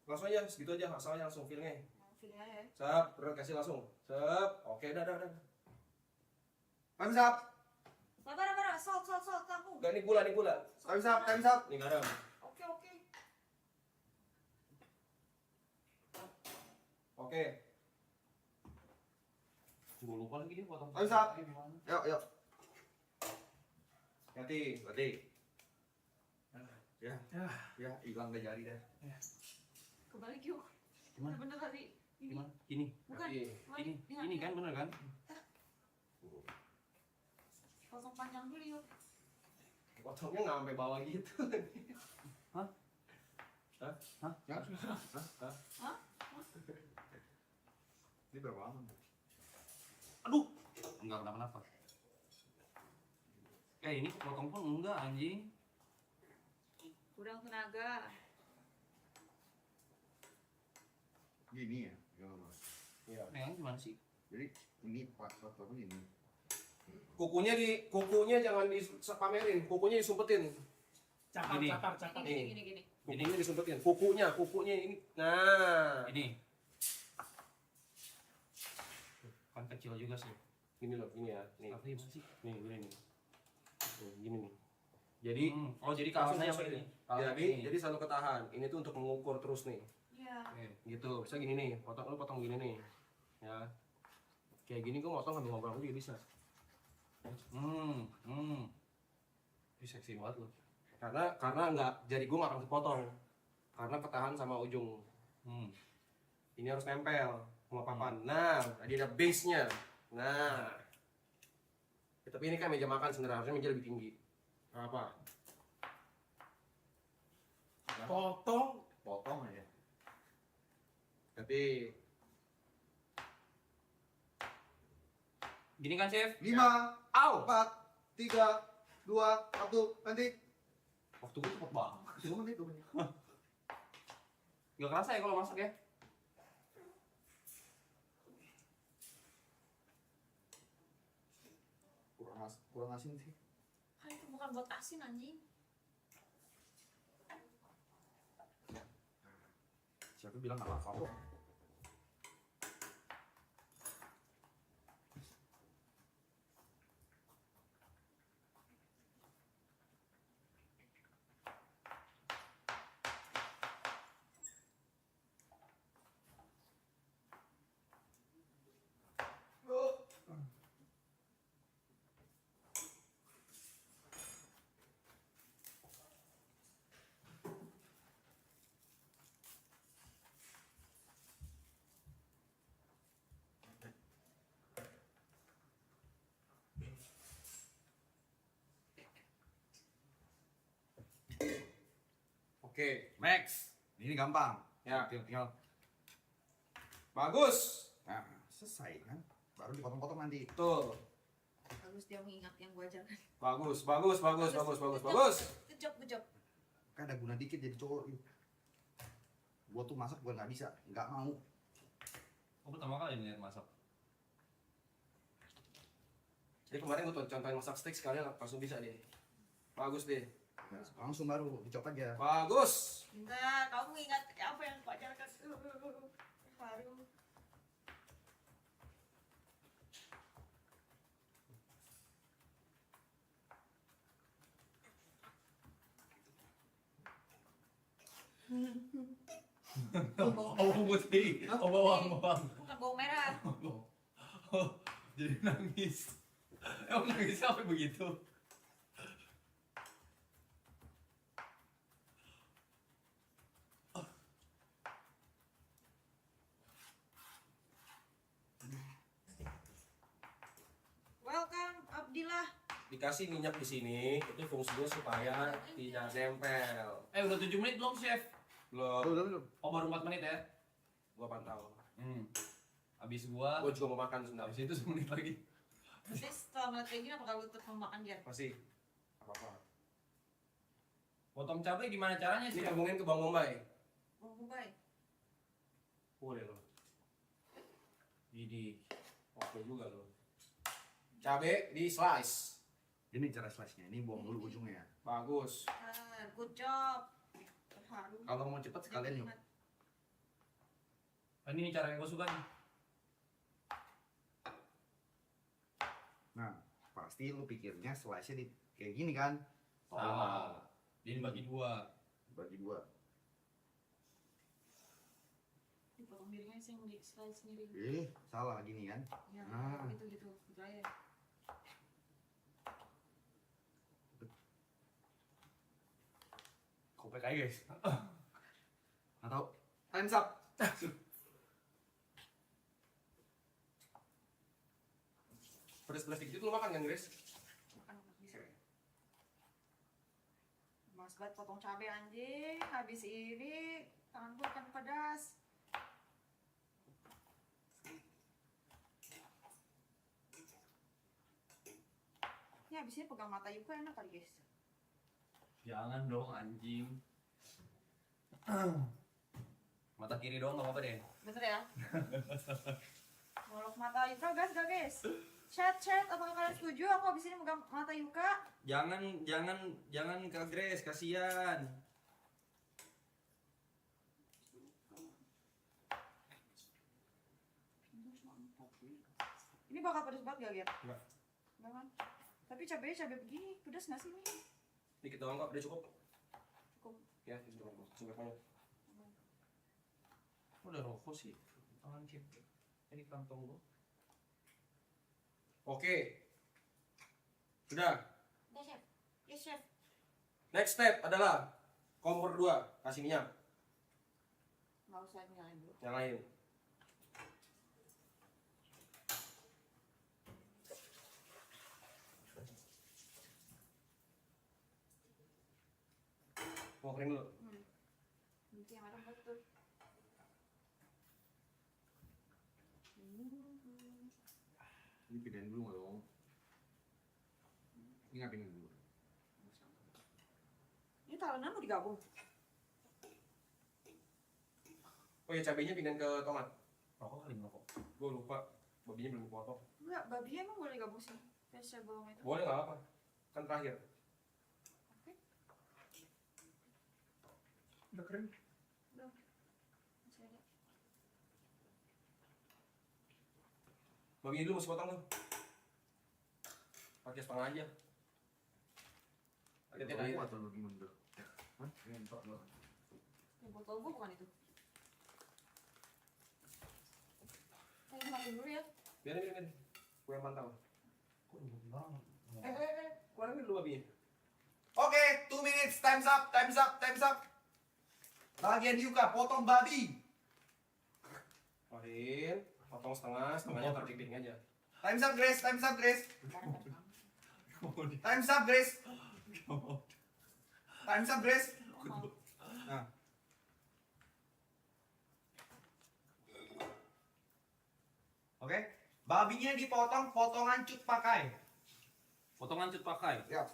Speaker 3: Langsung aja, segitu aja, asalnya langsung feelnya.
Speaker 5: Feeling aja ya.
Speaker 3: Sep, terus kasih langsung. Sep, oke, udah.
Speaker 4: Time's up.
Speaker 5: Sabar. Salt, tanggung.
Speaker 3: Gak, ini gula.
Speaker 4: Time's up.
Speaker 3: Ini garam.
Speaker 5: Oke.
Speaker 3: Oke.
Speaker 7: Gue lupa lagi dia potong.
Speaker 4: Time's up. Yuk.
Speaker 3: Hati.
Speaker 4: Ya, hilang gak jari dah.
Speaker 5: Kebalik yuk.
Speaker 7: Gimana?
Speaker 5: Bener tadi. Ini.
Speaker 7: Gimana? Ini.
Speaker 5: Bukan.
Speaker 3: Hati.
Speaker 7: Ini kan bener kan?
Speaker 5: Potong panjang dulu yuk.
Speaker 3: Potongnya nggak sampai bawah gitu.
Speaker 4: Ini berapa lama?
Speaker 7: Aduh. Enggak kenapa-napa. Ini potong pun enggak anjing.
Speaker 5: Kurang tenaga.
Speaker 4: Gini ya?
Speaker 3: Iya.
Speaker 7: Yang gimana sih?
Speaker 4: Jadi ini pas ini.
Speaker 3: kukunya jangan dipamerin, kukunya disumpetin.
Speaker 2: Cakar,
Speaker 7: Gini.
Speaker 2: cakar, cakar.
Speaker 5: Gini.
Speaker 3: Kukunya disumpetin, kukunya ini. Nah,
Speaker 7: Ini. Kan kecil juga sih.
Speaker 3: gini loh, gini ya. Nih,
Speaker 7: Tapi gimana sih?
Speaker 3: nih gini nih. Tuh, gini nih. Jadi
Speaker 7: Oh jadi
Speaker 3: langsung
Speaker 7: kawasannya apa
Speaker 3: masukin.
Speaker 7: ini? Kawasan
Speaker 3: Jadi
Speaker 7: ini.
Speaker 3: jadi selalu ketahan. Ini tuh untuk mengukur terus nih.
Speaker 5: Iya.
Speaker 7: Oke.
Speaker 3: Gitu. Bisa gini nih, potong gini nih. Ya. Kayak gini gue motong sambil ngobrol juga bisa.
Speaker 7: Ini seksi banget loh.
Speaker 3: Karena nggak jari gue nggak akan kepotong. Karena ketahan sama ujung. Ini harus nempel sama papan. Nah, tadi ada base-nya. Nah. Ya, tapi ini kan meja makan sebenarnya, harusnya meja lebih tinggi. Apa?
Speaker 4: Potong aja.
Speaker 3: Tapi
Speaker 7: Gini kan chef?
Speaker 4: 5,
Speaker 3: Au!
Speaker 4: 4, 3, 2, 1, nanti.
Speaker 7: Waktu gue cepet banget.
Speaker 4: 2 menit, 2 menit.
Speaker 7: Gak kerasa ya kalau masak ya?
Speaker 4: Kurang asin sih.
Speaker 5: Kan itu bukan buat asin anjing.
Speaker 4: Siapa bilang nggak apa-apa kok.
Speaker 3: Oke.
Speaker 4: Max, ini gampang.
Speaker 3: Ya.
Speaker 4: Tinggal.
Speaker 3: Bagus.
Speaker 4: Nah, selesai kan. Baru dipotong-potong nanti.
Speaker 3: Tuh.
Speaker 5: Bagus dia mengingat yang gua ajarkan.
Speaker 3: Bagus.
Speaker 5: Good job.
Speaker 4: Kan ada guna dikit jadi cowok. Gua tuh masak gua nggak bisa, nggak mau.
Speaker 7: Aku pertama kali nih masak.
Speaker 3: Jadi kemarin gue contohin masak steak sekalian langsung bisa deh. Bagus deh.
Speaker 4: Nah, langsung baru dicop aja.
Speaker 3: Bagus.
Speaker 5: Enggak, kamu ingat apa yang gua ajarkan. Harum.
Speaker 7: Oh putih. Oh bawang.
Speaker 5: Bukan bawang merah.
Speaker 7: Oh, jadi nangis. Emang nangis sampai begitu?
Speaker 5: Welcome Abdillah.
Speaker 3: Dikasih minyak di sini itu fungsinya supaya tidak nempel.
Speaker 7: Udah 7 menit belum chef?
Speaker 3: Belum.
Speaker 7: Oh baru 4 menit ya?
Speaker 3: Gua pantau.
Speaker 7: Habis gua,
Speaker 3: Gua juga mau makan sebentar.
Speaker 7: habis itu 1 menit lagi.
Speaker 5: Nanti setelah ngeliat kayak gini apakah lu tetap mau makan dia?
Speaker 3: Masih. Apa-apa.
Speaker 7: Potong cabai gimana caranya
Speaker 3: Ini
Speaker 7: sih?
Speaker 3: ngomongin ke Bang Bombay.
Speaker 5: Bawang bombay.
Speaker 3: Boleh loh.
Speaker 7: Jadi,
Speaker 3: Oke juga loh. Cabe di slice.
Speaker 4: Ini cara slice-nya. Ini buang dulu ujungnya.
Speaker 3: Bagus.
Speaker 5: Good job. Harum.
Speaker 4: Kalau mau cepet sekalian yuk.
Speaker 7: ini cara yang gua suka nih.
Speaker 4: Nah, pasti lu pikirnya slice-nya di kayak gini kan?
Speaker 7: Salah. Dia dibagi 2.
Speaker 4: Bagi 2.
Speaker 5: Dipotong miringnya sih yang di slice miring.
Speaker 4: Salah gini kan?
Speaker 5: Ya,
Speaker 4: Ah.
Speaker 5: gitu aja.
Speaker 7: Kopek aja guys.
Speaker 4: Atau
Speaker 3: Hands up. Pedas-pedas dikit lu makan kan, Grace?
Speaker 5: Makan bisa. Mas banget potong cabai anjing. Habis ini tangan gua akan pedas. Ya habis ini pegang mata ibu enak kali guys.
Speaker 7: Jangan dong anjing. Mata kiri doang gak apa-apa deh.
Speaker 5: Bener ya? Ngolok mata ibu gas gak guys? Chat, apakah kalian setuju aku habis ini megang mata Yuka?
Speaker 7: Jangan ke Grace, kasihan.
Speaker 5: Ini bakal pedes banget gak, Ger?
Speaker 3: Enggak.
Speaker 5: Enggak kan? Tapi cabenya cabai begini, pedas gak sih ini?
Speaker 3: Dikit doang kok, udah cukup.
Speaker 5: Cukup.
Speaker 3: Ya, cukup. Semuanya.
Speaker 7: Udah rokok sih. Tangan Chef. Ini kantong gua.
Speaker 3: Oke. Sudah.
Speaker 5: Udah, Chef. Yes, Chef.
Speaker 3: Next step adalah kompor 2, kasih minyak.
Speaker 5: Nggak usah nyalain dulu.
Speaker 3: Nyalain. Mau kering dulu.
Speaker 5: Nanti yang ada betul.
Speaker 4: Ini pindahin dulu nggak dong? Ini nggak pindahin dulu.
Speaker 5: Ini talenan mau digabung?
Speaker 3: Oh ya, cabenya pindahin ke tomat.
Speaker 7: Rokok kali ngerokok.
Speaker 3: Gue lupa, babinya belum dipotong.
Speaker 5: Enggak, babi emang boleh gabung sih. Vegetable itu.
Speaker 3: Boleh nggak apa? Kan terakhir.
Speaker 5: Oke.
Speaker 3: Udah kering.
Speaker 5: Udah. Masih ada.
Speaker 3: Babinya dulu mesti potong tuh. Pakai setengah aja. Lihat air.
Speaker 4: Atau lu gimana? Hah? Ngentot lo.
Speaker 5: Yang botol gua bukan itu. Saya matiin dulu ya.
Speaker 3: Biarin. Gue yang pantau.
Speaker 7: Kok lembut banget.
Speaker 3: Keluarin dulu babinya.
Speaker 4: Oke, 2 minutes, time's up. Bagian Yuka, potong babi.
Speaker 3: Keluarin, potong setengahnya taruh di piring aja.
Speaker 4: Time's up, Grace. Time's up, Grace. Nah. Oke, babinya dipotong potongan cut pakai.
Speaker 7: Potongan cut pakai.
Speaker 4: Ya.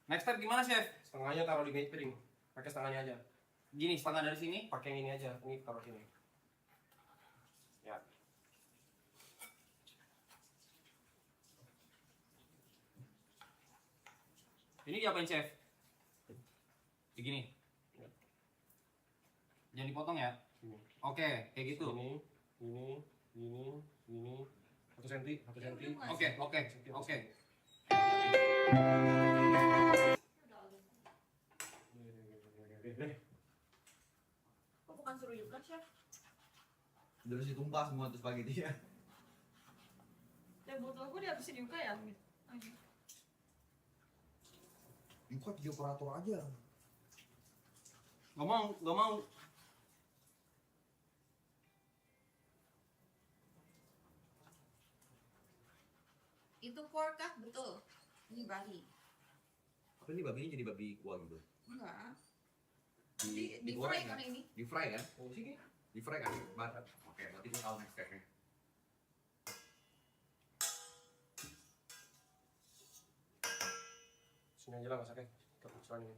Speaker 7: Next step gimana, Chef?
Speaker 3: Setengahnya taruh di piring. Pakai setengahnya aja.
Speaker 7: Gini, setengah dari sini.
Speaker 3: Pakai yang ini aja. Ini taruh sini. Ya.
Speaker 7: Ini diapain, Chef? Begini. Jangan dipotong ya.
Speaker 3: Ini.
Speaker 7: Oke, kayak gitu.
Speaker 3: Ini. 1 senti.
Speaker 7: Oke.
Speaker 5: Kok bukan suruh Yuka, Chef?
Speaker 4: Terus ditumpah semua tuh spaghetti ya.
Speaker 5: Dan botol gua dihabisin Yuka ya?
Speaker 4: Yuka jadi operator aja.
Speaker 7: Gak mau.
Speaker 5: Itu pork kah? Betul. Ini babi.
Speaker 4: Apa ini babinya jadi babi kuah gitu?
Speaker 5: Enggak.
Speaker 4: Di
Speaker 5: Di
Speaker 4: goreng
Speaker 5: fry kan ini?
Speaker 4: Di fry kan?
Speaker 3: Oh, sini.
Speaker 4: Di fry kan? Oke, berarti gue tahu next stepnya.
Speaker 3: Sini aja lah masaknya. Keputusan ini.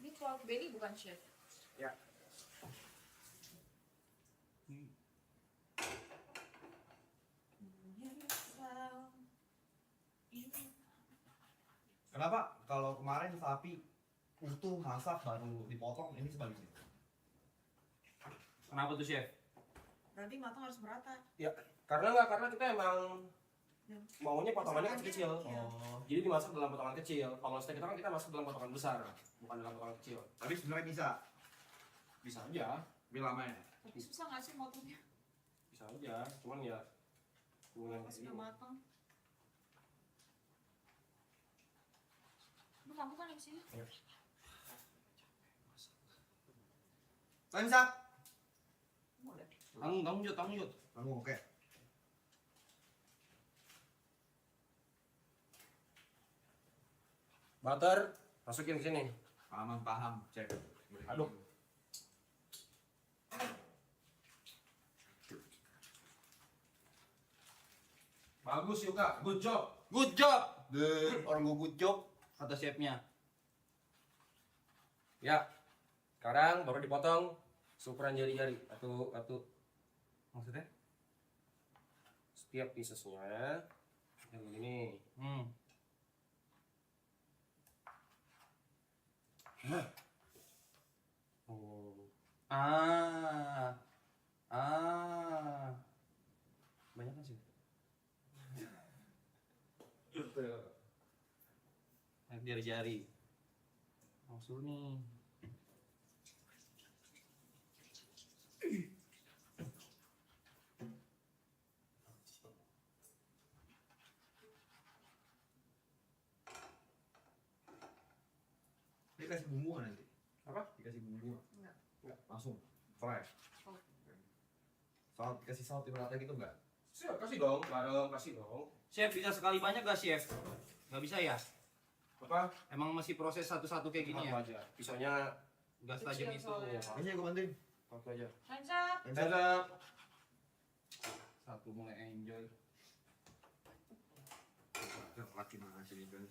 Speaker 5: Ini pork belly bukan, Chef?
Speaker 3: Ya.
Speaker 4: Kenapa kalau kemarin sapi utuh masak baru dipotong, ini sebaliknya?
Speaker 7: Kenapa tuh, Chef?
Speaker 5: Berarti matang harus merata.
Speaker 3: Ya, karena kita emang maunya potongannya kecil-kecil.
Speaker 5: Iya.
Speaker 3: Jadi dimasak dalam potongan kecil. Kalau steak kita kan kita masak dalam potongan besar, bukan dalam potongan kecil.
Speaker 4: Tapi sebenarnya bisa.
Speaker 3: Bisa aja,
Speaker 4: Lebih lama ya.
Speaker 5: Tapi susah nggak sih motongnya?
Speaker 3: bisa aja. Cuman ya hubungan
Speaker 5: Pas
Speaker 3: kesini.
Speaker 5: udah matang. Lu kamu kan di sini?
Speaker 4: Time's up.
Speaker 7: Tanggung jod.
Speaker 4: Kamu oke.
Speaker 3: Butter masukin ke sini.
Speaker 4: Paham, cek.
Speaker 3: Aduk. Bagus Yuka, good job.
Speaker 7: Good job.
Speaker 4: Orang gue good job.
Speaker 7: Kata chefnya.
Speaker 3: Ya. Sekarang baru dipotong seukuran jari-jari. Satu.
Speaker 7: Maksudnya?
Speaker 3: Setiap piecesnya yang ini. Oh.
Speaker 7: Banyak kan sih? Jari-jari. Langsung nih.
Speaker 4: Dikasih bumbu kan nanti?
Speaker 3: Apa?
Speaker 4: Dikasih bumbu
Speaker 5: Enggak.
Speaker 4: langsung fresh.
Speaker 5: Oh.
Speaker 4: Saus, dikasih saus tim rata gitu enggak?
Speaker 3: Siap, kasih dong, bareng, kasih dong.
Speaker 7: Chef bisa sekali banyak gak chef? Nggak bisa ya?
Speaker 3: Apa?
Speaker 7: Emang masih proses satu-satu kayak gini ya?
Speaker 3: Apa aja. Pisaunya
Speaker 7: Gas tajam
Speaker 5: Kecil
Speaker 7: itu.
Speaker 5: soalnya.
Speaker 4: Ini gue bantuin.
Speaker 3: satu aja.
Speaker 5: Hands up.
Speaker 3: Tetap.
Speaker 7: Satu mulai enjoy.
Speaker 4: Laki mana sih kan?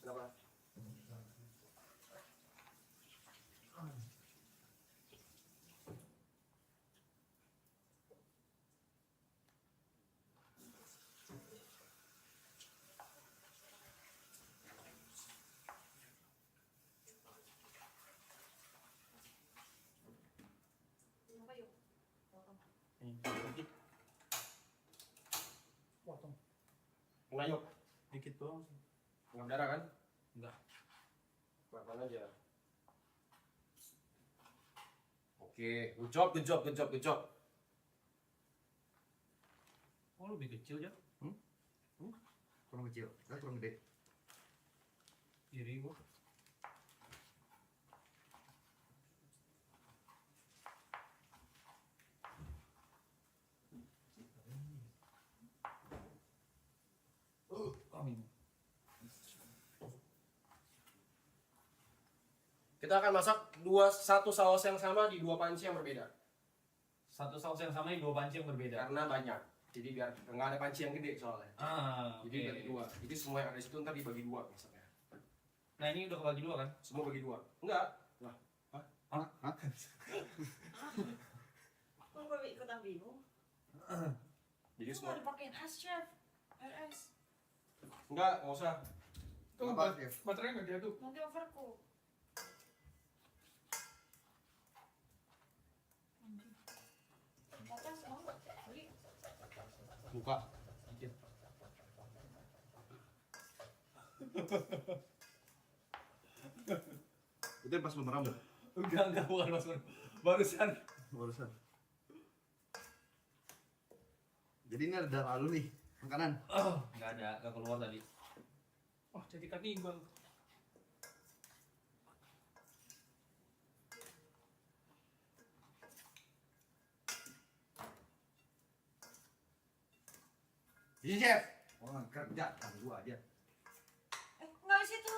Speaker 3: Kenapa?
Speaker 5: Kenapa yuk? Potong.
Speaker 2: Potong.
Speaker 3: Enggak yuk.
Speaker 7: Dikit doang.
Speaker 3: Enggak berdarah kan?
Speaker 7: Enggak.
Speaker 3: Pelan aja. Oke, good job, good job, good job, good job.
Speaker 7: Oh lebih kecil ya?
Speaker 4: Kurang kecil, kurang gede.
Speaker 7: Iri gua.
Speaker 3: Kita akan masak satu saus yang sama di dua panci yang berbeda.
Speaker 7: Satu saus yang sama di dua panci yang berbeda.
Speaker 3: Karena banyak. Jadi biar nggak ada panci yang gede soalnya. Jadi
Speaker 7: Oke.
Speaker 3: bagi dua. Jadi semua yang ada di situ ntar dibagi dua masaknya.
Speaker 7: Nah ini udah kebagi dua kan?
Speaker 3: Semua bagi dua. Enggak. Lah.
Speaker 5: Kok gue ikutan bingung?
Speaker 3: Jadi
Speaker 5: Itu
Speaker 3: semua.
Speaker 5: nggak dipakein as chef. RS.
Speaker 3: Enggak usah.
Speaker 2: Tuh
Speaker 4: Apa, Chef?
Speaker 2: baterainya nggak diaduk.
Speaker 5: Nanti overcook. Atas mau beli.
Speaker 3: Buka.
Speaker 4: Itu pas lu merambut.
Speaker 7: Enggak bukan mas barusan.
Speaker 4: Barusan. Jadi ini ada lalu nih, makanan.
Speaker 7: Enggak ada, enggak keluar tadi.
Speaker 2: Oh, jadi kanibal.
Speaker 4: Ini chef. Orang kerja, kan gua aja.
Speaker 5: Nggak di situ.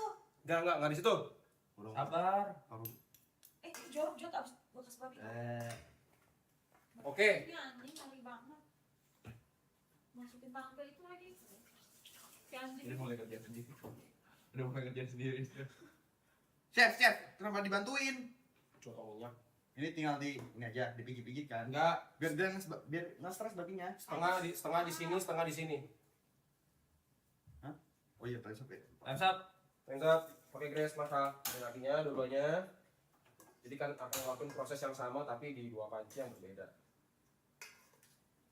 Speaker 3: Enggak di situ.
Speaker 7: Sabar.
Speaker 5: Jorok jod abis gue kasih babi.
Speaker 3: Oke.
Speaker 5: Ini anjing ngeri banget. Masukin tangga itu lagi. Kayak anjing.
Speaker 7: Ini mulai kerja sendiri. Udah mulai kerja sendiri.
Speaker 4: Chef, kenapa dibantuin?
Speaker 3: Potong minyak.
Speaker 4: Ini tinggal ini aja, dipijit-pijit kan.
Speaker 3: Enggak.
Speaker 4: Biar nggak stres babinya.
Speaker 3: Setengah di sini, setengah di sini.
Speaker 4: Oh iya, tadi sampai.
Speaker 7: Time's up.
Speaker 3: Mantap. Pakai grace maka kakinya dua-duanya. Jadi kan akan ngelakuin proses yang sama tapi di dua panci yang berbeda.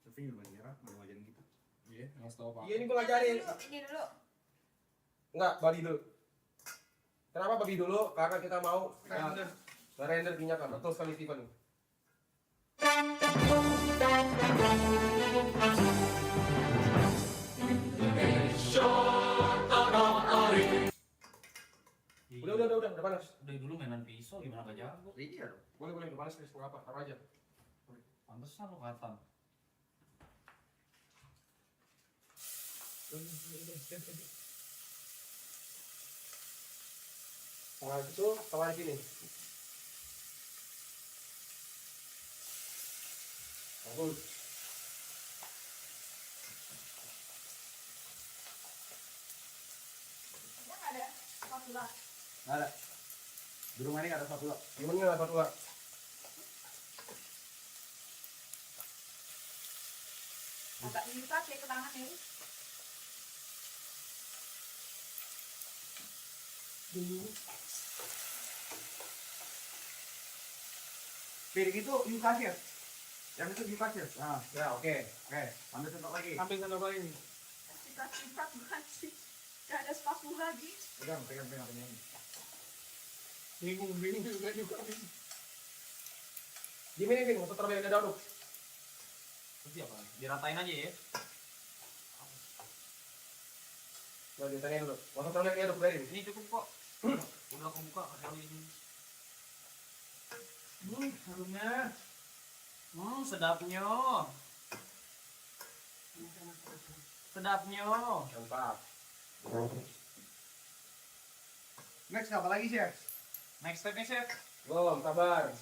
Speaker 4: Tapi lumayan merah, belum ajarin kita.
Speaker 7: Iya, nggak tahu apa.
Speaker 3: Iya ini gue ngajarin.
Speaker 5: Ini dulu.
Speaker 3: Enggak, babi dulu. Kenapa babi dulu? Karena kita mau render minyak kan. Betul sekali Steven. Udah panas.
Speaker 7: Udah dulu mainan pisau gimana gak jago.
Speaker 4: Iya dong.
Speaker 3: Boleh udah panas, nggak apa, taruh aja.
Speaker 7: Pantesan lo katan.
Speaker 3: Setengah itu, setengah di sini. Bagus.
Speaker 5: Emang ada spatula?
Speaker 4: Nggak ada. Di rumah ini nggak ada spatula.
Speaker 3: Gimana nggak spatula?
Speaker 5: Agak dipakai ke tangan ya.
Speaker 4: Piring itu yuka chef. Yang itu yuka chef. Nah,
Speaker 3: Ya oke.
Speaker 4: ambil sendok lagi.
Speaker 2: Sampai sana apa ini?
Speaker 5: Sifat bukan sih. Gak ada spatula lagi.
Speaker 4: Pegang ini.
Speaker 2: Bingung juga.
Speaker 3: Gimana Vin? Untuk terlebih dahulu.
Speaker 7: Terus apa? Diratain aja ya.
Speaker 3: Nah, ditanya dulu. Masuk terlebih dahulu biarin.
Speaker 7: Ini cukup kok. Udah aku buka kali ini. Harumnya. Sedapnya. Sedapnya.
Speaker 3: Mantap.
Speaker 4: Next apa lagi chef?
Speaker 7: Next stepnya chef.
Speaker 3: Belum, sabar.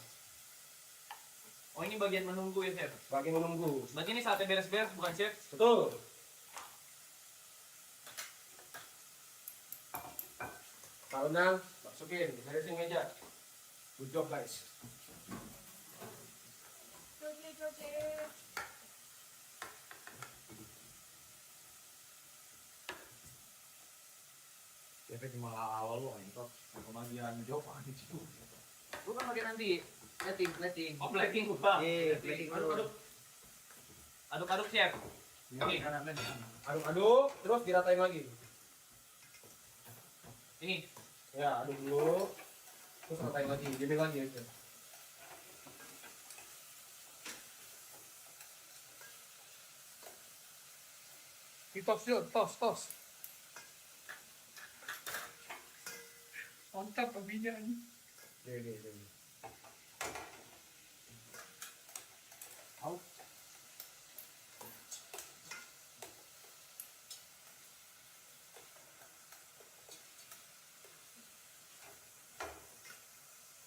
Speaker 7: Oh ini bagian menunggu ya chef.
Speaker 3: Bagi menunggu.
Speaker 7: Berarti ini saatnya beres-beres bukan chef?
Speaker 3: Betul. Kalau masukin, beresin meja. Good job guys.
Speaker 5: Cuci.
Speaker 7: Chef cuma awal lo itu. Pembagian job itu. Lu kan bagian nanti plating. Oh plating gua.
Speaker 4: Iya, plating dulu.
Speaker 7: Aduk chef. Ini.
Speaker 3: Aduk-aduk, terus diratain lagi.
Speaker 7: Ini.
Speaker 3: Ya, aduk dulu. Terus ratain lagi, gini lagi ya.
Speaker 2: Tos yuk, tos. Mantap apinya ini.
Speaker 3: Ini.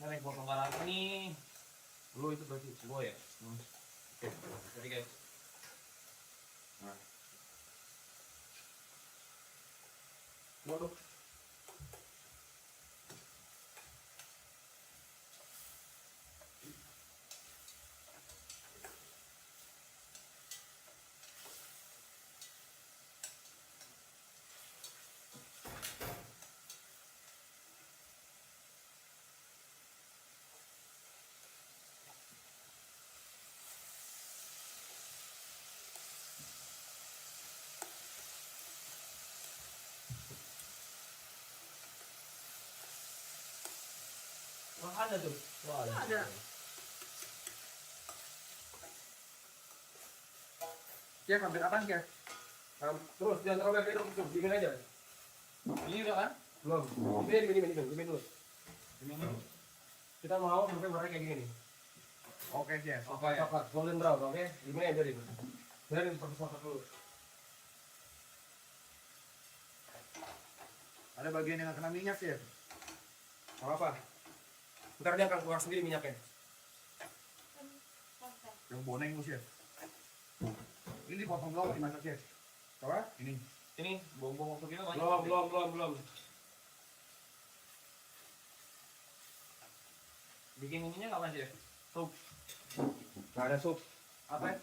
Speaker 7: Nah, yang potong barang ini. Lu itu berarti gua ya. Oke. Jadi guys.
Speaker 3: Waduh.
Speaker 7: Wah, ada tuh. Wah,
Speaker 5: Ada.
Speaker 3: Chef, ambil apa Chef? Terus jangan terlalu banyak hidup, dimin aja.
Speaker 7: Ini udah kan?
Speaker 3: Belum. Dimin dulu. Kita mau sampai warnanya kayak gini.
Speaker 4: Oke chef.
Speaker 3: Coklat, golden brown, oke? Dimin aja biarin. Biarin proses dulu.
Speaker 4: Ada bagian yang kena minyak chef.
Speaker 3: Apa? Ntar dia akan keluar sendiri minyaknya.
Speaker 4: Yang boneng lu chef. Ini dipotong dulu apa dimasak chef?
Speaker 3: Apa?
Speaker 7: Ini bong-bong waktu kita banyak.
Speaker 3: Belum.
Speaker 7: Bikin ininya kapan sih? Sup.
Speaker 3: Nggak ada sup.
Speaker 7: Apa?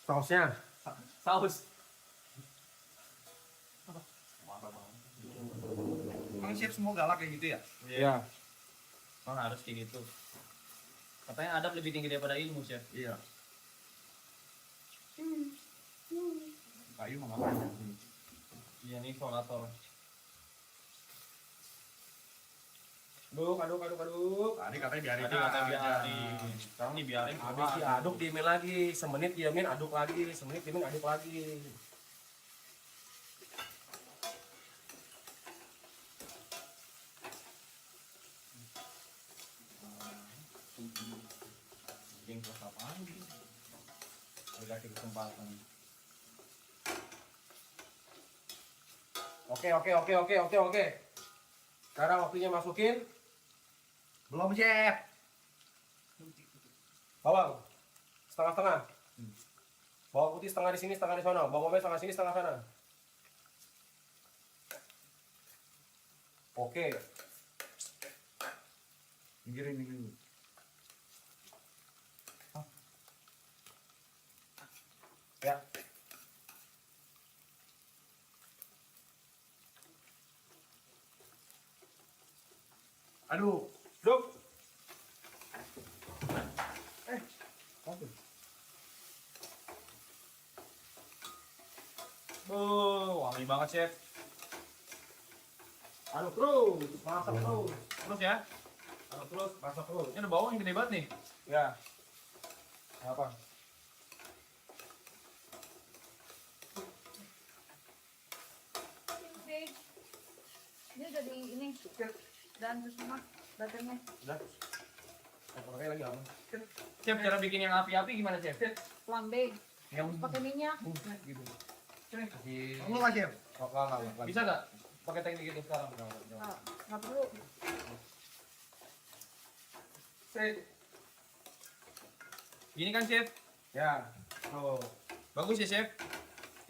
Speaker 3: Sausnya.
Speaker 7: Saus.
Speaker 4: Emang chef semua galak kayak gitu ya?
Speaker 3: Iya.
Speaker 7: Oh, harus kayak gitu. Katanya adab lebih tinggi daripada ilmu, chef.
Speaker 4: Iya. Kayu mah makanya.
Speaker 7: Iya nih kolator.
Speaker 3: Aduk.
Speaker 4: Tadi katanya biarin
Speaker 7: Tadi katanya biarin. Sekarang dibiarin.
Speaker 3: Habis diaduk, diamin lagi. Semenit diamin, aduk lagi. Semenit diamin, aduk lagi.
Speaker 7: Bikin kelas apaan gitu. Dikasih kesempatan.
Speaker 3: Oke. Sekarang waktunya masukin
Speaker 4: Belum chef.
Speaker 3: bawang. Setengah-setengah. Bawang putih setengah di sini, setengah di sana. Bawang bombay setengah sini, setengah sana. Oke.
Speaker 4: Pinggirin dulu.
Speaker 3: Ya.
Speaker 4: Aduh.
Speaker 3: Duk.
Speaker 7: Wangi banget chef.
Speaker 3: Aduk terus, masak terus.
Speaker 7: Terus ya.
Speaker 3: Aduk terus, masak terus.
Speaker 7: Ini ada bawang yang gede banget nih.
Speaker 3: Ya. Apa?
Speaker 5: Ini udah di ini dan semua butternya.
Speaker 3: Udah. Pakai lagi apa?
Speaker 7: Chef, cara bikin yang api-api gimana chef?
Speaker 5: Flambe.
Speaker 7: Yang
Speaker 5: Pakai minyak.
Speaker 7: gitu. Kasih.
Speaker 4: Kamu nggak Chef?
Speaker 3: Enggak.
Speaker 7: Bisa nggak pakai teknik itu sekarang?
Speaker 5: Nggak perlu.
Speaker 7: Gini kan chef?
Speaker 3: Ya. Tuh.
Speaker 7: Bagus ya chef?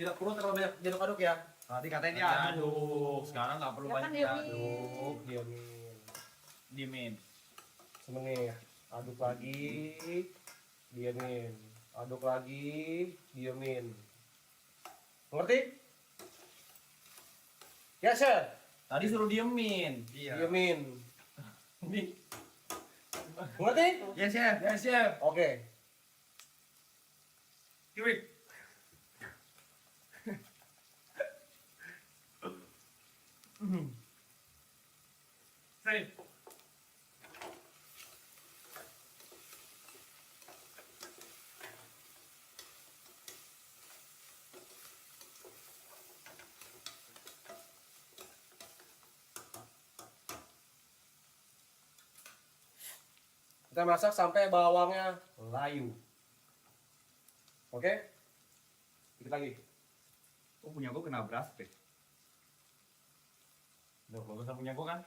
Speaker 3: Tidak perlu terlalu banyak aduk-aduk ya.
Speaker 4: Tadi katanya
Speaker 7: Dia aduk. Sekarang nggak perlu
Speaker 5: Ya kan
Speaker 7: banyak
Speaker 5: dia
Speaker 7: diaduk.
Speaker 3: Diamin.
Speaker 7: Diemin.
Speaker 3: Semenit. Aduk lagi. Diamin. Aduk lagi. Diamin. Mengerti? Ya, Sir.
Speaker 7: Tadi suruh diemin.
Speaker 3: Diamin.
Speaker 7: Ini.
Speaker 3: Mengerti?
Speaker 4: Ya Chef.
Speaker 7: Ya chef.
Speaker 3: Oke.
Speaker 7: Kiwi. Save.
Speaker 3: Kita masak sampai bawangnya layu. Oke? Dikit lagi.
Speaker 4: Oh punya gua kena beras deh.
Speaker 7: Duh, bagusan punya gua kan.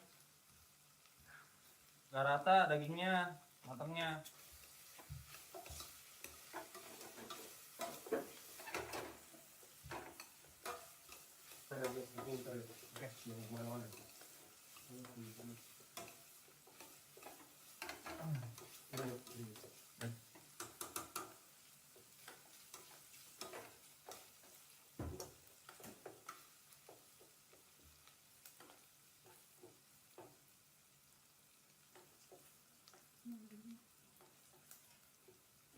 Speaker 7: Gak rata dagingnya, matangnya.
Speaker 3: Oke, jangan kemana-mana.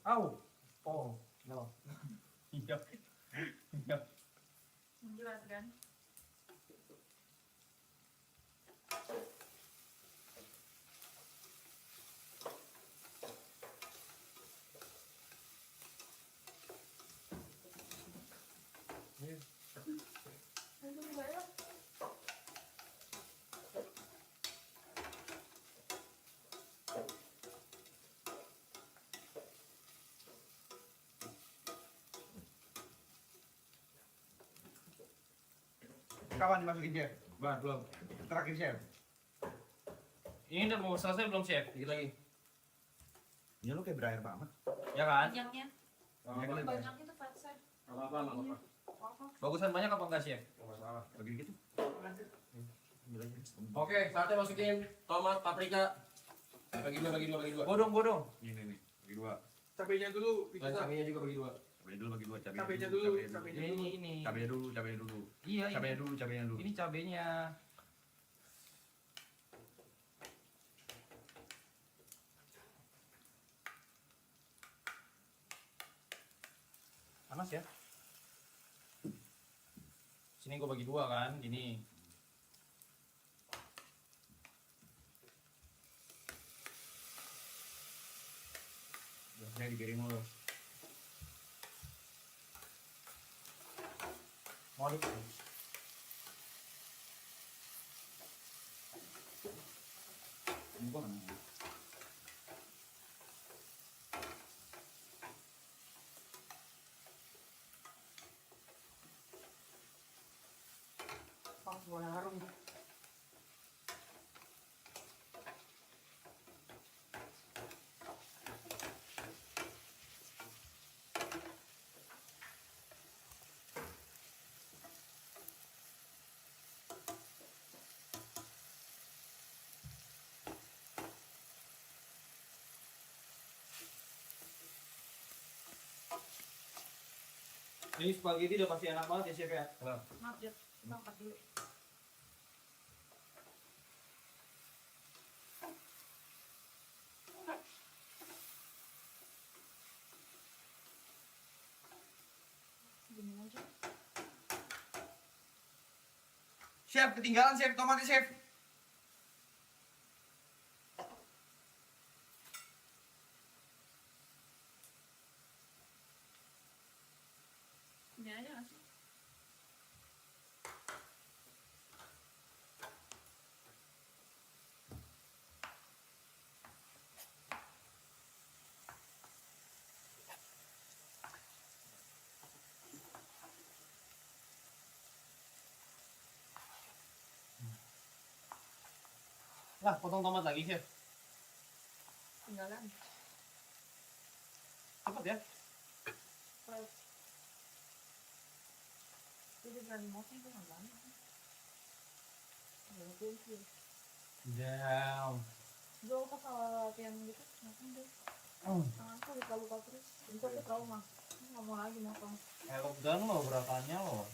Speaker 3: Au. Oh, no.
Speaker 7: Iya. Iya.
Speaker 5: Jelas kan?
Speaker 4: Kapan dimasukin Chef?
Speaker 7: Belum.
Speaker 4: Terakhir Chef.
Speaker 7: Ini udah mau selesai belum chef?
Speaker 3: Dikit lagi.
Speaker 4: Ya lu kayak berair banget.
Speaker 7: Ya kan?
Speaker 5: Minyaknya. Banyak itu fat set.
Speaker 3: Apa-apa.
Speaker 7: Bagusan banyak apa enggak chef?
Speaker 3: Nggak masalah.
Speaker 4: Bagi gitu.
Speaker 3: Oke, saatnya masukin tomat, paprika. Bagi dua.
Speaker 7: Bodong.
Speaker 4: Ini nih. Bagi dua.
Speaker 2: Cabenya dulu.
Speaker 3: Dan cabenya juga bagi dua.
Speaker 4: Bagi dua.
Speaker 2: Cabenya dulu. Cabenya dulu.
Speaker 7: Ini.
Speaker 4: Cabenya dulu.
Speaker 7: Iya,
Speaker 4: Cabenya dulu.
Speaker 7: ini cabenya. Panas ya? Sini gue bagi dua kan, gini.
Speaker 4: Biasanya dipiring lu.
Speaker 7: Waduh.
Speaker 4: Ini gua kan.
Speaker 5: Pas bola harum.
Speaker 7: Ini spaghetti udah pasti enak banget ya chef ya.
Speaker 5: Maaf, Jod. Angkat dulu. Gini aja.
Speaker 7: Chef, ketinggalan chef, tomatnya chef.
Speaker 5: Gini aja nggak sih?
Speaker 7: Lah, potong tomat lagi chef.
Speaker 5: Tinggalan.
Speaker 7: Cepet ya.
Speaker 5: Fresh. Jadi berani motong itu nggak banyak. Ada kunci.
Speaker 7: Damn.
Speaker 5: Gue pas awal latihan gitu, motong deh. Tanganku luka-luka terus. Itu aku trauma. Nggak mau lagi motong.
Speaker 7: Lockdown loh gerakannya loh.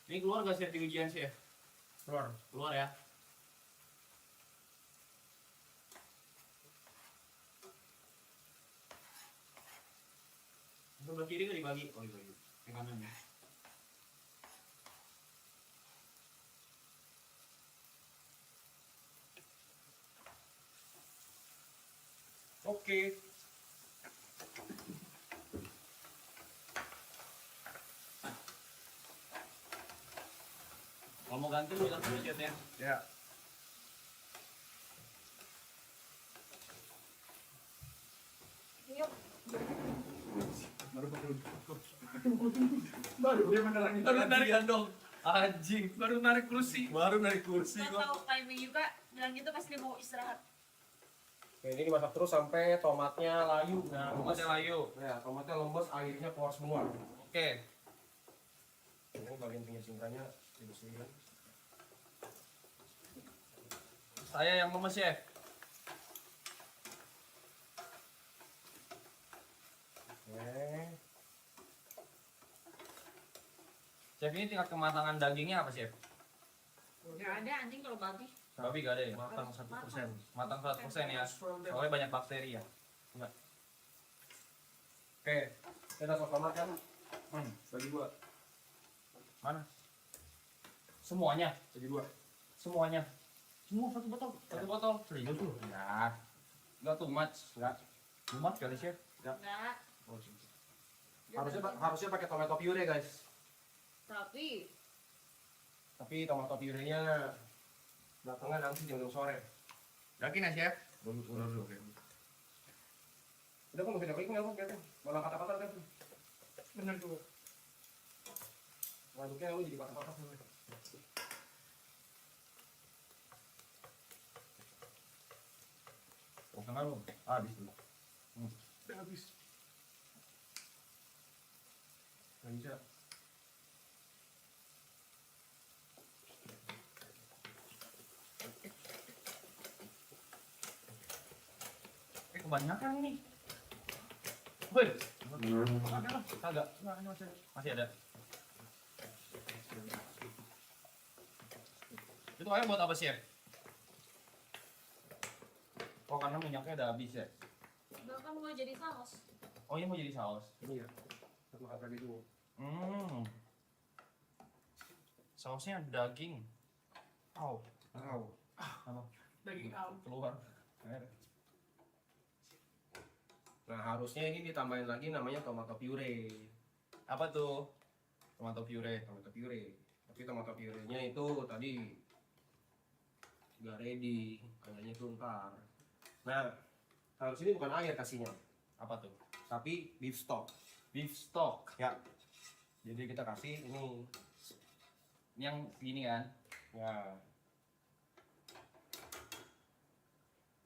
Speaker 7: Ini keluar gak chef di ujian chef?
Speaker 3: Keluar.
Speaker 7: Keluar ya. Sebelah kiri kan dibagi? Oh dibagi. Yang kanan ya.
Speaker 3: Oke.
Speaker 7: Kalau mau ganti lu satu chef ya.
Speaker 3: Ya.
Speaker 5: Yuk.
Speaker 2: Baru dia menerangi
Speaker 7: Gantian dong. Anjing.
Speaker 2: baru narik kursi.
Speaker 7: Baru naik kursi
Speaker 5: Gak
Speaker 7: kok.
Speaker 5: tahu timing juga. Bilang gitu pas dia mau istirahat.
Speaker 3: Oke, ini dimasak terus sampai tomatnya layu. Nah,
Speaker 7: Tomatnya layu.
Speaker 3: Ya, tomatnya lemes, airnya keluar semua.
Speaker 7: Oke.
Speaker 3: Ini bagian pinggir cingkranya dibersihin.
Speaker 7: Saya yang lemes chef.
Speaker 3: Oke.
Speaker 7: Chef ini tingkat kematangan dagingnya apa chef?
Speaker 5: Gak ada anjing kalau babi.
Speaker 7: Babi gak ada ya?
Speaker 3: Matang 1%.
Speaker 7: Matang 100% ya. Soalnya banyak bakteri ya.
Speaker 3: Oke, kita sos tomat kan? Bagi dua.
Speaker 7: Mana? Semuanya.
Speaker 3: Bagi dua.
Speaker 7: Semuanya. Semua satu botol. Satu botol. Serius tuh? Ya. Enggak too much.
Speaker 3: Enggak.
Speaker 7: Too much kali chef.
Speaker 5: Enggak.
Speaker 3: Harusnya pakai tomato puree, guys.
Speaker 5: Tapi
Speaker 3: Tapi tomato puree-nya datangnya nanti jam 2 sore.
Speaker 7: Yakin ya chef?
Speaker 3: Udah. Udah kok masih ada klik nggak kok? Malah kata-kata kan.
Speaker 2: Bener juga.
Speaker 3: Ngaduknya lu jadi kata-kata.
Speaker 7: Oh, kenal lu? Habis dulu.
Speaker 2: Udah habis.
Speaker 3: Nggak bisa.
Speaker 7: Kebanyakan nih. Woi. Kagak. Masih ada. Itu ayam buat apa chef? Oh karena minyaknya udah habis ya.
Speaker 5: bahkan mau jadi saus.
Speaker 7: Oh ini mau jadi saus.
Speaker 3: Ini ya. Satu makan lagi dulu.
Speaker 7: Sausnya daging. Au. Apa?
Speaker 2: Daging ayam.
Speaker 7: Keluar.
Speaker 3: Nah, harusnya ini ditambahin lagi namanya tomato puree.
Speaker 7: Apa tuh? Tomato puree.
Speaker 3: Tomato puree. Tapi tomato puree-nya itu tadi nggak ready, kayaknya itu ntar. Nah, kalau sini bukan air kasihnya,
Speaker 7: Apa tuh?
Speaker 3: tapi beef stock.
Speaker 7: Beef stock.
Speaker 3: Ya. Jadi kita kasih ini.
Speaker 7: Ini yang gini kan?
Speaker 3: Ya.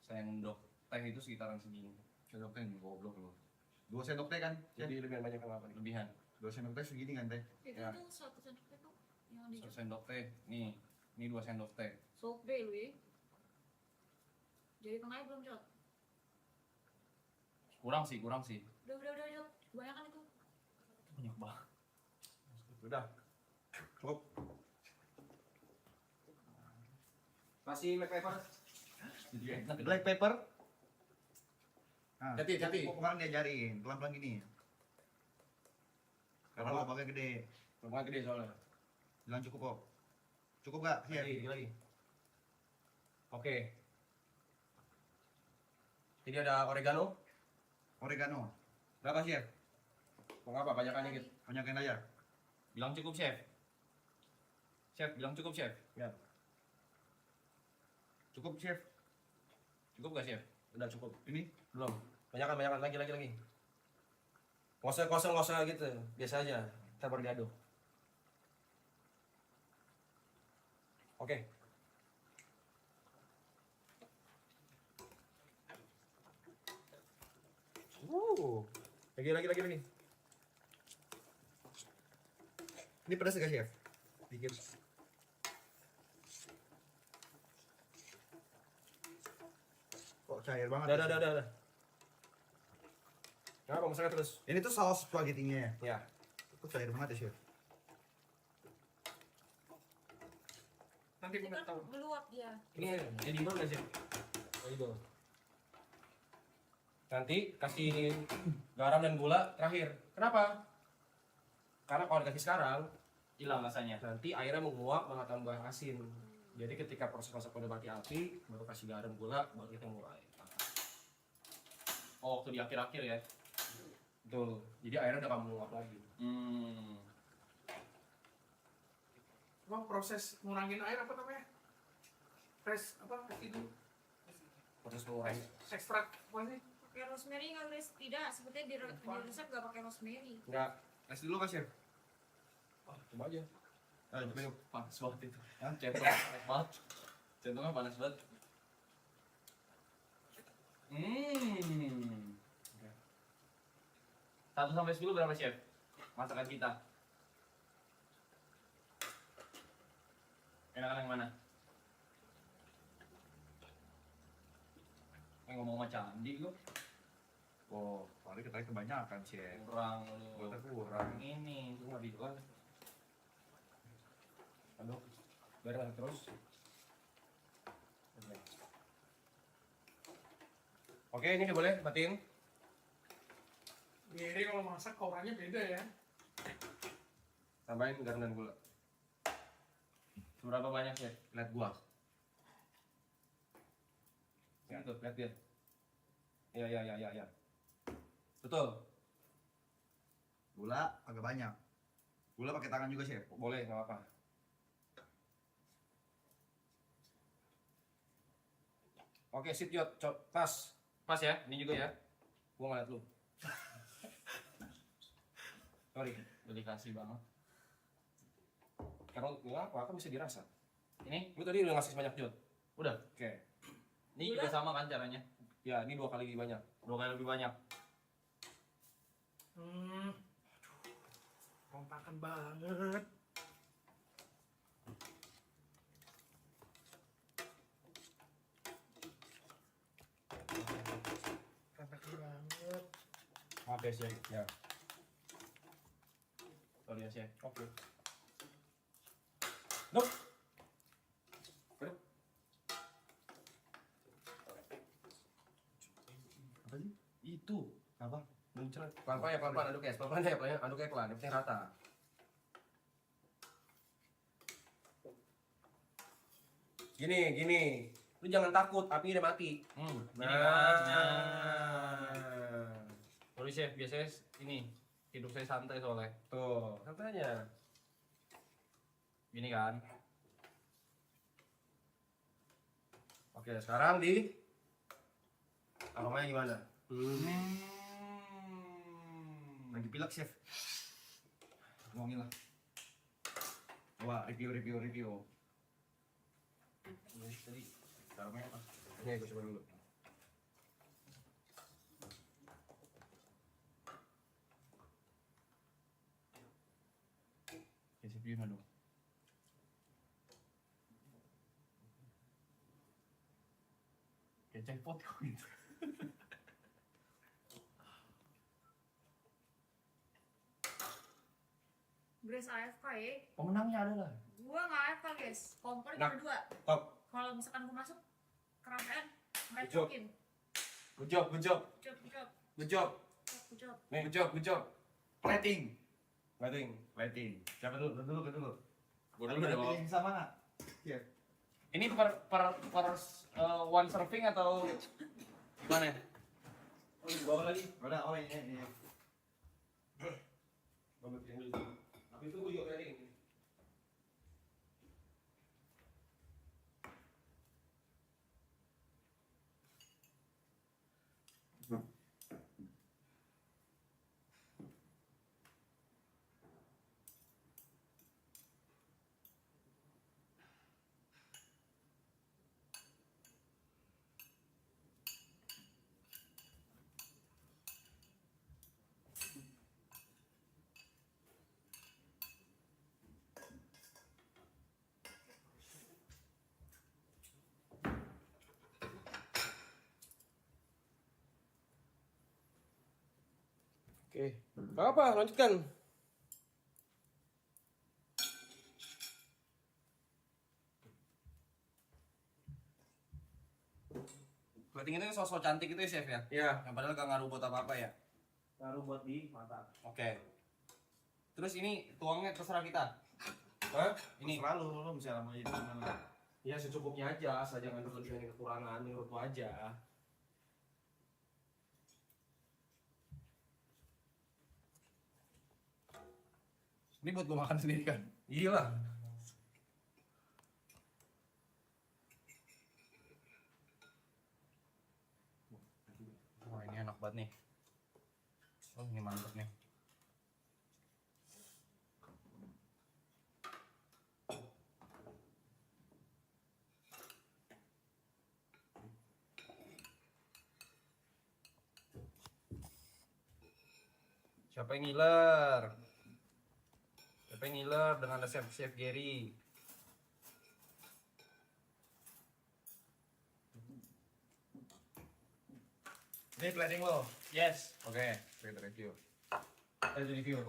Speaker 7: Sendok teh itu sekitaran segini.
Speaker 4: Sendok teh goblok lu. 2 sendok teh kan?
Speaker 3: Jadi lebih banyak yang apa nih?
Speaker 7: Lebihan.
Speaker 4: 2 sendok teh segini kan teh?
Speaker 5: Itu
Speaker 3: Ya.
Speaker 5: tuh satu sendok teh tuh yang di
Speaker 7: Satu sendok teh. Nih, ini 2 sendok teh.
Speaker 5: sok deh lu ya. Jadi tengahnya belum Jod.
Speaker 7: Kurang sih.
Speaker 5: Udah Jod. Kebanyakan itu.
Speaker 7: Banyak banget.
Speaker 3: Udah. Cukup. Kasih black pepper.
Speaker 7: Jadi enak.
Speaker 4: Black pepper. Nah,
Speaker 3: Hati-hati.
Speaker 4: kemarin diajarin, pelan-pelan gini. Karena lo pakai gede.
Speaker 3: Lumayan gede soalnya.
Speaker 4: Bilang cukup kok. Cukup gak? Iya.
Speaker 3: Lagi. Oke. Jadi ada oregano.
Speaker 4: Oregano.
Speaker 3: Berapa sih? Mau apa? Banyakan dikit.
Speaker 4: Banyakin aja.
Speaker 7: Bilang cukup, Chef. Chef, bilang cukup, Chef.
Speaker 3: Ya.
Speaker 4: Cukup, Chef.
Speaker 7: Cukup gak, Chef?
Speaker 3: Udah cukup.
Speaker 4: Ini
Speaker 3: Belum. Banyakan lagi. Nggak usah gitu. Biasa aja. Kita baru diaduk. Oke. Lagi.
Speaker 4: Ini pedas gak, Chef?
Speaker 3: Dikit.
Speaker 4: Kok cair banget?
Speaker 3: Udah. Kenapa masaknya terus?
Speaker 4: Ini tuh saus spaghettinya.
Speaker 3: Ya.
Speaker 4: Kok cair banget ya, Chef?
Speaker 2: Nanti
Speaker 5: Itu
Speaker 2: minta
Speaker 5: kan
Speaker 2: tahu.
Speaker 5: meluap dia.
Speaker 3: Ini jadi mana sih? Oh, itu. Nanti kasih garam dan gula terakhir. Kenapa? Karena kalau dikasih sekarang,
Speaker 7: Hilang rasanya.
Speaker 3: nanti airnya menguap malah tambah asin. Jadi ketika proses masak udah mati api, baru kasih garam gula, baru kita mulai.
Speaker 7: Oh, waktu di akhir-akhir ya.
Speaker 3: Betul. Jadi airnya udah gak menguap lagi.
Speaker 2: Emang proses ngurangin air apa namanya? Itu
Speaker 3: Proses mengurai.
Speaker 2: ekstrak apa sih?
Speaker 5: Pakai rosemary nggak guys? Tidak, sepertinya di resep nggak pakai rosemary.
Speaker 3: Enggak.
Speaker 4: Es dulu kan, Chef?
Speaker 3: Coba aja.
Speaker 4: Ayo, minum.
Speaker 7: Panas banget itu.
Speaker 4: Hah?
Speaker 7: Centongnya panas banget. Centongnya panas banget. 1 sampai 10 berapa, Chef? Masakan kita. Enakan yang mana? Ngomong sama Candi lu.
Speaker 4: Oh, paling kita kebanyakan, Chef.
Speaker 7: Kurang lu.
Speaker 4: Buat aku kurang.
Speaker 7: Ini.
Speaker 3: Lu nggak bilang. Aduk. Biar nggak terus. Oke, ini udah boleh matiin.
Speaker 2: Giri kalau masak auranya beda ya.
Speaker 3: Tambahin garam dan gula.
Speaker 7: Berapa banyak, Chef?
Speaker 3: Lihat gua.
Speaker 7: Ya.
Speaker 3: Tuh, lihat dia. Ya. Betul.
Speaker 4: Gula agak banyak. Gula pakai tangan juga, Chef.
Speaker 3: Boleh, nggak apa-apa. Oke, sip Jod. Pas.
Speaker 7: Pas ya? Ini juga ya?
Speaker 3: Gua ngeliat lu. Sorry.
Speaker 7: Delikasi banget.
Speaker 3: Karena nggak apa, kan bisa dirasa.
Speaker 7: Ini
Speaker 3: Lu tadi udah ngasih banyak Jod.
Speaker 7: udah.
Speaker 3: Oke.
Speaker 7: Ini juga sama kan caranya?
Speaker 3: Ya, ini 2 kali lebih banyak.
Speaker 7: 2 kali lebih banyak.
Speaker 2: Aduh, rontakan banget. Rontakan banget.
Speaker 3: Maaf ya, Chef. Ya.
Speaker 7: Sorry ya, Chef.
Speaker 3: Oke. Dok. Dok.
Speaker 4: Apa sih?
Speaker 3: Itu.
Speaker 4: Apa?
Speaker 3: Muncrat. Pelan-pelan aduk ya. Pelan-pelan aduknya pelan. Yang penting rata. Gini. Lu jangan takut, apinya udah mati.
Speaker 7: Ini kan. Nah. Sorry, Chef. Biasanya ini hidup saya santai soalnya.
Speaker 3: Tuh, santainya.
Speaker 7: Gini kan.
Speaker 3: Oke, sekarang di aromanya gimana?
Speaker 4: Lagi pilek chef. Ngomongin lah. Wah, review.
Speaker 3: Ini tadi
Speaker 4: Aromanya apa?
Speaker 3: ini gue coba dulu.
Speaker 4: Chef gimana dong? Kayak jackpot kok gitu.
Speaker 5: Grace AFK ya.
Speaker 4: Pemenangnya adalah
Speaker 5: Gua nggak AFK guys. Kompor
Speaker 3: Nah.
Speaker 5: berdua.
Speaker 3: Top.
Speaker 5: Kalau misalkan gua masuk kerampean
Speaker 3: Good job.
Speaker 5: merecokin.
Speaker 3: Good job.
Speaker 5: Good job.
Speaker 3: Good job.
Speaker 5: Good job.
Speaker 3: Nih.
Speaker 4: good job. Plating.
Speaker 3: Plating.
Speaker 4: Siapa dulu? Lu dulu.
Speaker 7: Gua dulu dong.
Speaker 4: Pilih sama nggak? Chef.
Speaker 7: Ini per one serving atau gimana?
Speaker 3: Oh, di bawah lagi.
Speaker 4: Udah, oh ini.
Speaker 3: Gue bikin dulu. Tapi itu gue juga plating. Oke. Gak apa, lanjutkan.
Speaker 7: Plating itu sosok cantik itu ya chef ya?
Speaker 3: Ya.
Speaker 7: Yang padahal gak ngaruh buat apa-apa ya?
Speaker 3: Taruh buat di mata.
Speaker 7: Oke. Terus ini tuangnya terserah kita.
Speaker 3: Hah?
Speaker 7: Ini
Speaker 4: Selalu lu bisa lama aja di mana.
Speaker 3: Ya secukupnya aja, asal jangan berlebihan kekurangan menurut lo aja.
Speaker 7: ini buat gua makan sendiri kan?
Speaker 3: Iya lah.
Speaker 7: Wah ini enak banget nih. Oh ini mantep nih. Siapa yang ngiler? Siapa yang ngiler dengan resep Chef Gary?
Speaker 4: Ini plating lo.
Speaker 7: Yes.
Speaker 4: Oke, kita review.
Speaker 7: Kita review.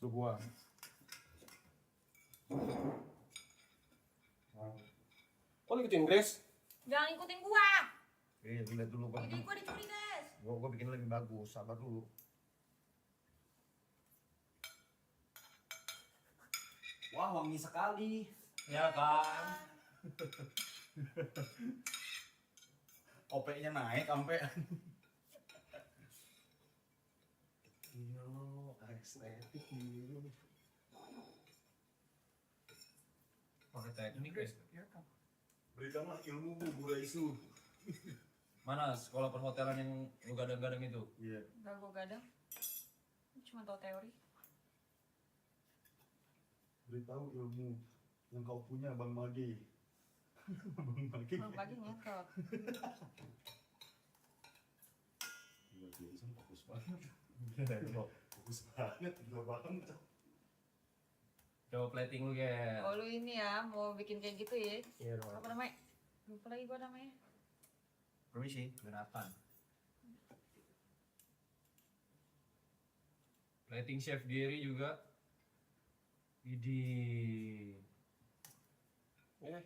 Speaker 3: Itu gua. Oh, lu ikutin Grace?
Speaker 5: Jangan ikutin gua.
Speaker 4: Lihat dulu gua.
Speaker 5: Ini gua dicuri guys.
Speaker 4: Gua bikin lebih bagus, sabar dulu. Wah, wangi sekali.
Speaker 7: Ya kan.
Speaker 4: OP-nya naik sampai.
Speaker 3: Iya, estetik gitu.
Speaker 7: Pakai teknik guys.
Speaker 4: Berikanlah ilmu gula isu.
Speaker 7: Mana sekolah perhotelan yang lu gadang-gadang itu?
Speaker 4: Iya.
Speaker 5: Gak gua gadang. Cuma tahu teori.
Speaker 4: Beritahu ilmu yang kau punya, Bang Magi. Bang Magi.
Speaker 5: Bang pagi nyetot.
Speaker 4: Gila, Jason fokus banget. Fokus banget, gila banget.
Speaker 7: Coba plating lu ya.
Speaker 5: Oh lu ini ya mau bikin kayak gitu ya?
Speaker 3: Iya dong.
Speaker 5: Apa namanya? Lupa lagi gua namanya.
Speaker 4: Permisi, gerakan.
Speaker 7: Plating Chef Gary juga. Widih.
Speaker 3: Eh,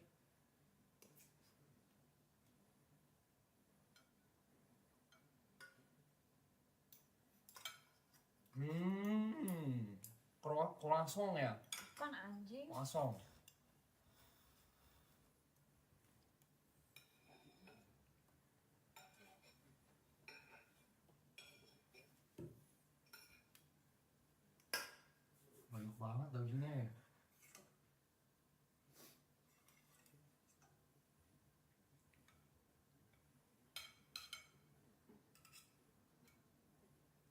Speaker 1: Langsung ya,
Speaker 5: Kan anjing.
Speaker 1: langsung. Banyak banget dagingnya ya.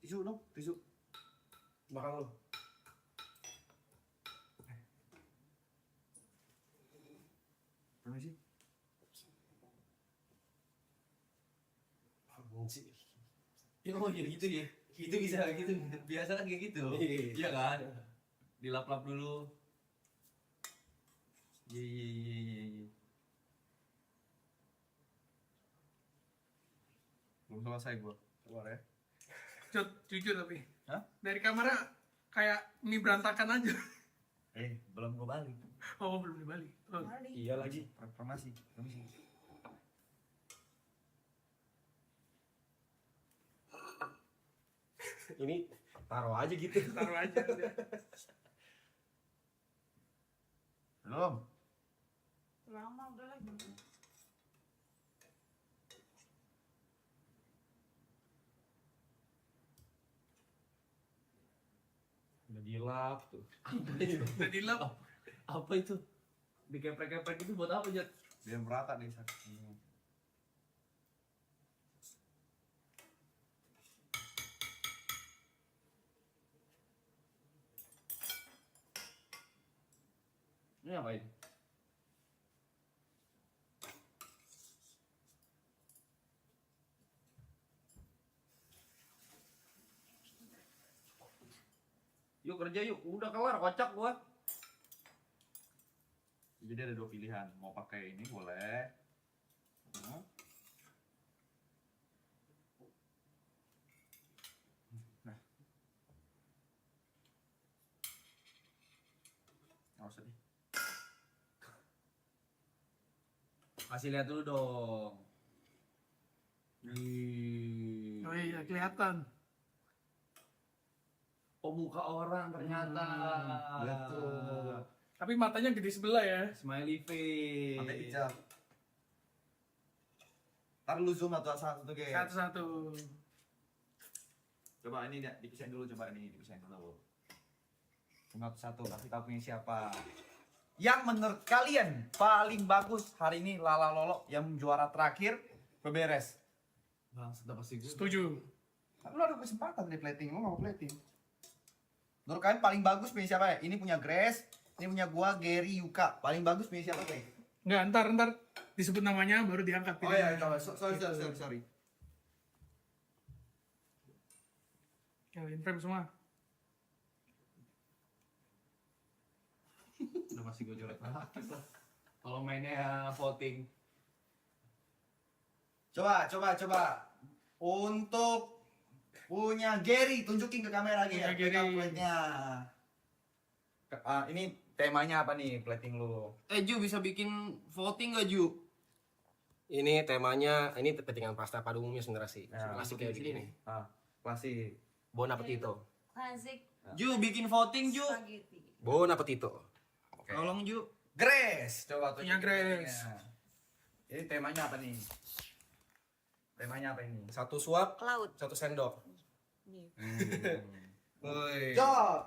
Speaker 4: Tisu dong, tisu.
Speaker 3: Belakang lu.
Speaker 4: Permisi.
Speaker 3: Anjing.
Speaker 7: Oh ya gitu ya. Itu bisa gitu. Biasa kan kayak gitu. Iya kan? Dilap-lap dulu. Iya. Belum selesai gua. Keluar ya.
Speaker 2: Cut, jujur tapi.
Speaker 7: Hah?
Speaker 2: Dari kamera kayak mie berantakan aja.
Speaker 7: Belum gua balik.
Speaker 2: Oh, belum di Bali. Oh.
Speaker 7: Iya lagi.
Speaker 4: Permisi. Permisi.
Speaker 3: Ini taruh aja gitu.
Speaker 2: Taruh aja udah.
Speaker 4: Belum.
Speaker 5: Lama udah lagi.
Speaker 7: Udah dilap tuh.
Speaker 2: Udah dilap.
Speaker 7: Apa itu? Dikeprek-keprek itu buat apa, Jat?
Speaker 4: Biar merata nih.
Speaker 7: Ini apa ini? Yuk kerja yuk, udah kelar kocak gua.
Speaker 4: Jadi ada dua pilihan, mau pakai ini boleh. Nah, nggak usah deh.
Speaker 7: Kasih lihat dulu dong. Wih.
Speaker 2: Oh iya, kelihatan.
Speaker 7: Oh muka orang ternyata.
Speaker 4: Betul.
Speaker 2: Tapi matanya gede sebelah ya.
Speaker 7: Smiley face.
Speaker 4: Pakai hijab. Ntar lu zoom satu-satu guys.
Speaker 2: Satu-satu.
Speaker 4: Coba ini dipisahin dulu, coba ini dipisahin dulu. Satu-satu, kasih tahu punya siapa. Yang menurut kalian paling bagus hari ini Lala Lolo yang juara terakhir beberes.
Speaker 7: Bang, sudah pasti gue.
Speaker 2: Setuju.
Speaker 4: Lu ada kesempatan di plating, lu nggak mau plating. Menurut kalian paling bagus punya siapa ya? Ini punya Grace, ini punya gua Gary Yuka. Paling bagus punya siapa guys?
Speaker 2: Enggak, ntar disebut namanya baru diangkat.
Speaker 4: Oh iya, sorry.
Speaker 2: Ya, in frame semua.
Speaker 7: Udah pasti gue coret lagi. Kalau mainnya voting.
Speaker 4: Coba. Untuk punya Gary, tunjukin ke kamera
Speaker 2: Punya
Speaker 4: Gary.
Speaker 2: Gary.
Speaker 4: Plate-nya. Ini temanya apa nih plating lu?
Speaker 7: Ju bisa bikin voting gak Ju?
Speaker 3: Ini temanya, ini petingan pasta pada umumnya sebenarnya sih.
Speaker 4: Ya,
Speaker 3: Klasik kayak gini.
Speaker 4: Klasik.
Speaker 3: Bon appetito.
Speaker 5: Klasik
Speaker 7: Ju bikin voting Ju.
Speaker 5: spaghetti.
Speaker 3: Bon appetito.
Speaker 7: Tolong Ju.
Speaker 4: Grace, coba
Speaker 2: Punya
Speaker 4: tunjukin
Speaker 2: Grace.
Speaker 4: platingnya. Ini temanya apa nih? Temanya apa ini?
Speaker 3: Satu suap,
Speaker 5: Laut.
Speaker 3: satu sendok. Woi.
Speaker 4: Jok.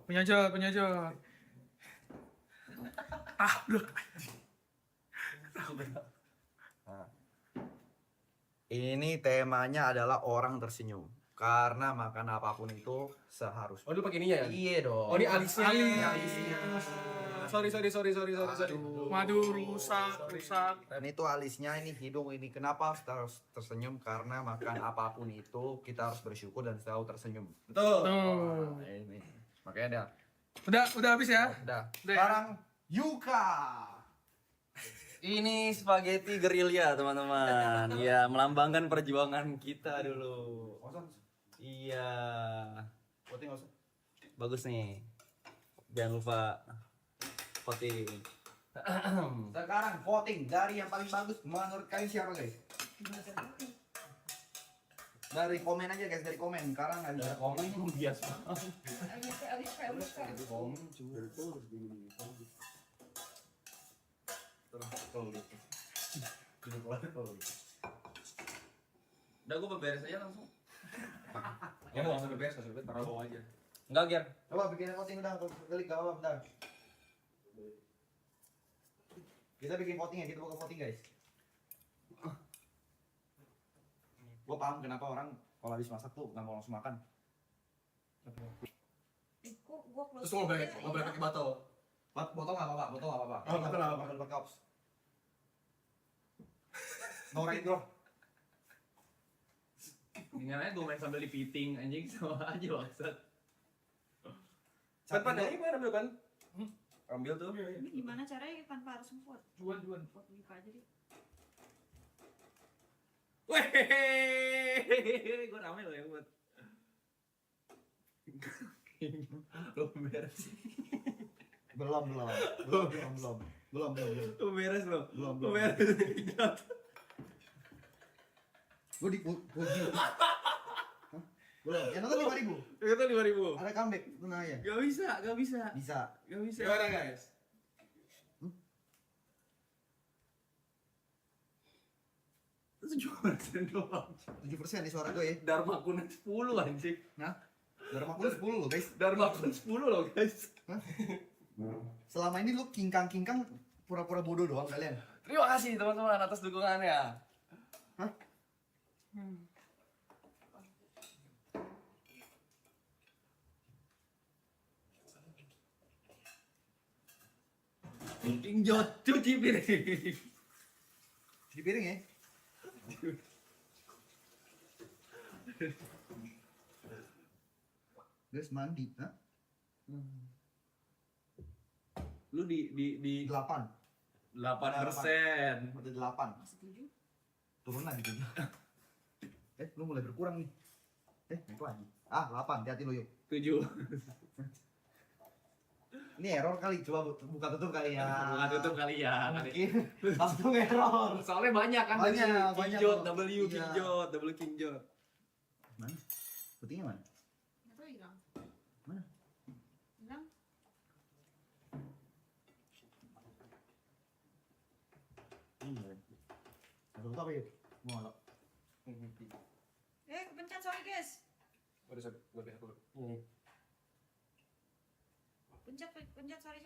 Speaker 2: Punya Jod. Ah, udah.
Speaker 4: Ini temanya adalah orang tersenyum. Karena makan apapun itu seharusnya.
Speaker 3: Oh, lu pakai ininya ya?
Speaker 4: Iya dong.
Speaker 3: Oh, ini alisnya.
Speaker 2: Alisnya.
Speaker 3: Sorry.
Speaker 2: Waduh, rusak.
Speaker 4: Dan itu alisnya, ini hidung ini. Kenapa harus tersenyum? Karena makan apapun itu kita harus bersyukur dan selalu tersenyum.
Speaker 3: Betul.
Speaker 2: Tuh.
Speaker 4: Nah, ini. Makanya dah.
Speaker 2: Udah habis ya?
Speaker 4: Udah.
Speaker 2: Udah ya?
Speaker 4: Sekarang Yuka.
Speaker 7: Ini spaghetti gerilya teman-teman. Ya melambangkan perjuangan kita dulu. Iya.
Speaker 4: Voting nggak usah.
Speaker 7: Bagus nih. Jangan lupa voting.
Speaker 4: Sekarang voting dari yang paling bagus menurut kalian siapa guys? Dari komen aja guys, dari komen. Sekarang nggak bisa komen.
Speaker 7: biasa. Udah gue beberes aja langsung. Ya mau langsung beberes, taruh bawah aja. Enggak, Ger.
Speaker 4: Coba bikin voting udah, klik gak apa bentar. Kita bikin voting ya, kita buka voting guys. Gue paham kenapa orang kalau habis masak tuh nggak mau langsung makan.
Speaker 5: Kok gua close.
Speaker 7: Terus mau boleh pakai botol. Botol nggak apa-apa, botol nggak apa-apa.
Speaker 4: Oh, betul lah, makan buat kaos. No right bro.
Speaker 7: Dengan aja gue main sambil dipiting anjing sama aja maksud.
Speaker 3: Pan ini mana ambil pan? Ambil tuh.
Speaker 5: Ini gimana caranya tanpa harus ngevote?
Speaker 7: Juan.
Speaker 5: Vote buka aja deh.
Speaker 7: Weh, gue rame loh yang buat. Lo beres.
Speaker 4: Belum.
Speaker 7: Lo beres lo.
Speaker 4: Belum.
Speaker 7: Lo beres.
Speaker 4: Gue dipuji. Belum. Yang nonton 5.000.
Speaker 7: Kita 5.000.
Speaker 4: Ada comeback, tenang aja.
Speaker 7: Gak bisa.
Speaker 4: Bisa.
Speaker 7: Gak bisa.
Speaker 3: Gimana guys?
Speaker 7: Itu cuma doang.
Speaker 4: 7% nih suara gue ya.
Speaker 7: Dharma kuning 10 anjing.
Speaker 4: Nah, Dharma Kun 10 loh guys.
Speaker 7: Dharma kuning 10 loh guys.
Speaker 4: Selama ini lu kingkang pura-pura bodoh doang kalian.
Speaker 7: Terima kasih teman-teman atas dukungannya.
Speaker 4: Hah?
Speaker 7: Tinjot cuci piring.
Speaker 4: Cuci piring ya. Guys mandi, hah?
Speaker 7: Lu di
Speaker 4: 8
Speaker 7: 8%.
Speaker 4: atau 8.
Speaker 5: Setuju?
Speaker 4: Turun lagi tuh. Lu mulai berkurang nih. Naik lagi. 8, hati-hati lu yuk.
Speaker 7: 7.
Speaker 4: Ini error kali, coba buka tutup kali ya.
Speaker 7: Bukan tutup kali ya.
Speaker 4: Mungkin langsung error.
Speaker 7: Soalnya banyak kan.
Speaker 4: Banyak,
Speaker 7: Kinjot,
Speaker 4: banyak.
Speaker 7: W
Speaker 4: Iya.
Speaker 7: kinjot, double kinjot.
Speaker 4: Mana? Putingnya mana?
Speaker 5: Nggak tahu hilang.
Speaker 4: Mana?
Speaker 5: Hilang.
Speaker 4: Tutup apa yuk? Mau nggak?
Speaker 5: Kepencet sorry guys.
Speaker 3: Udah gue lihat dulu.
Speaker 5: Pencet sorry.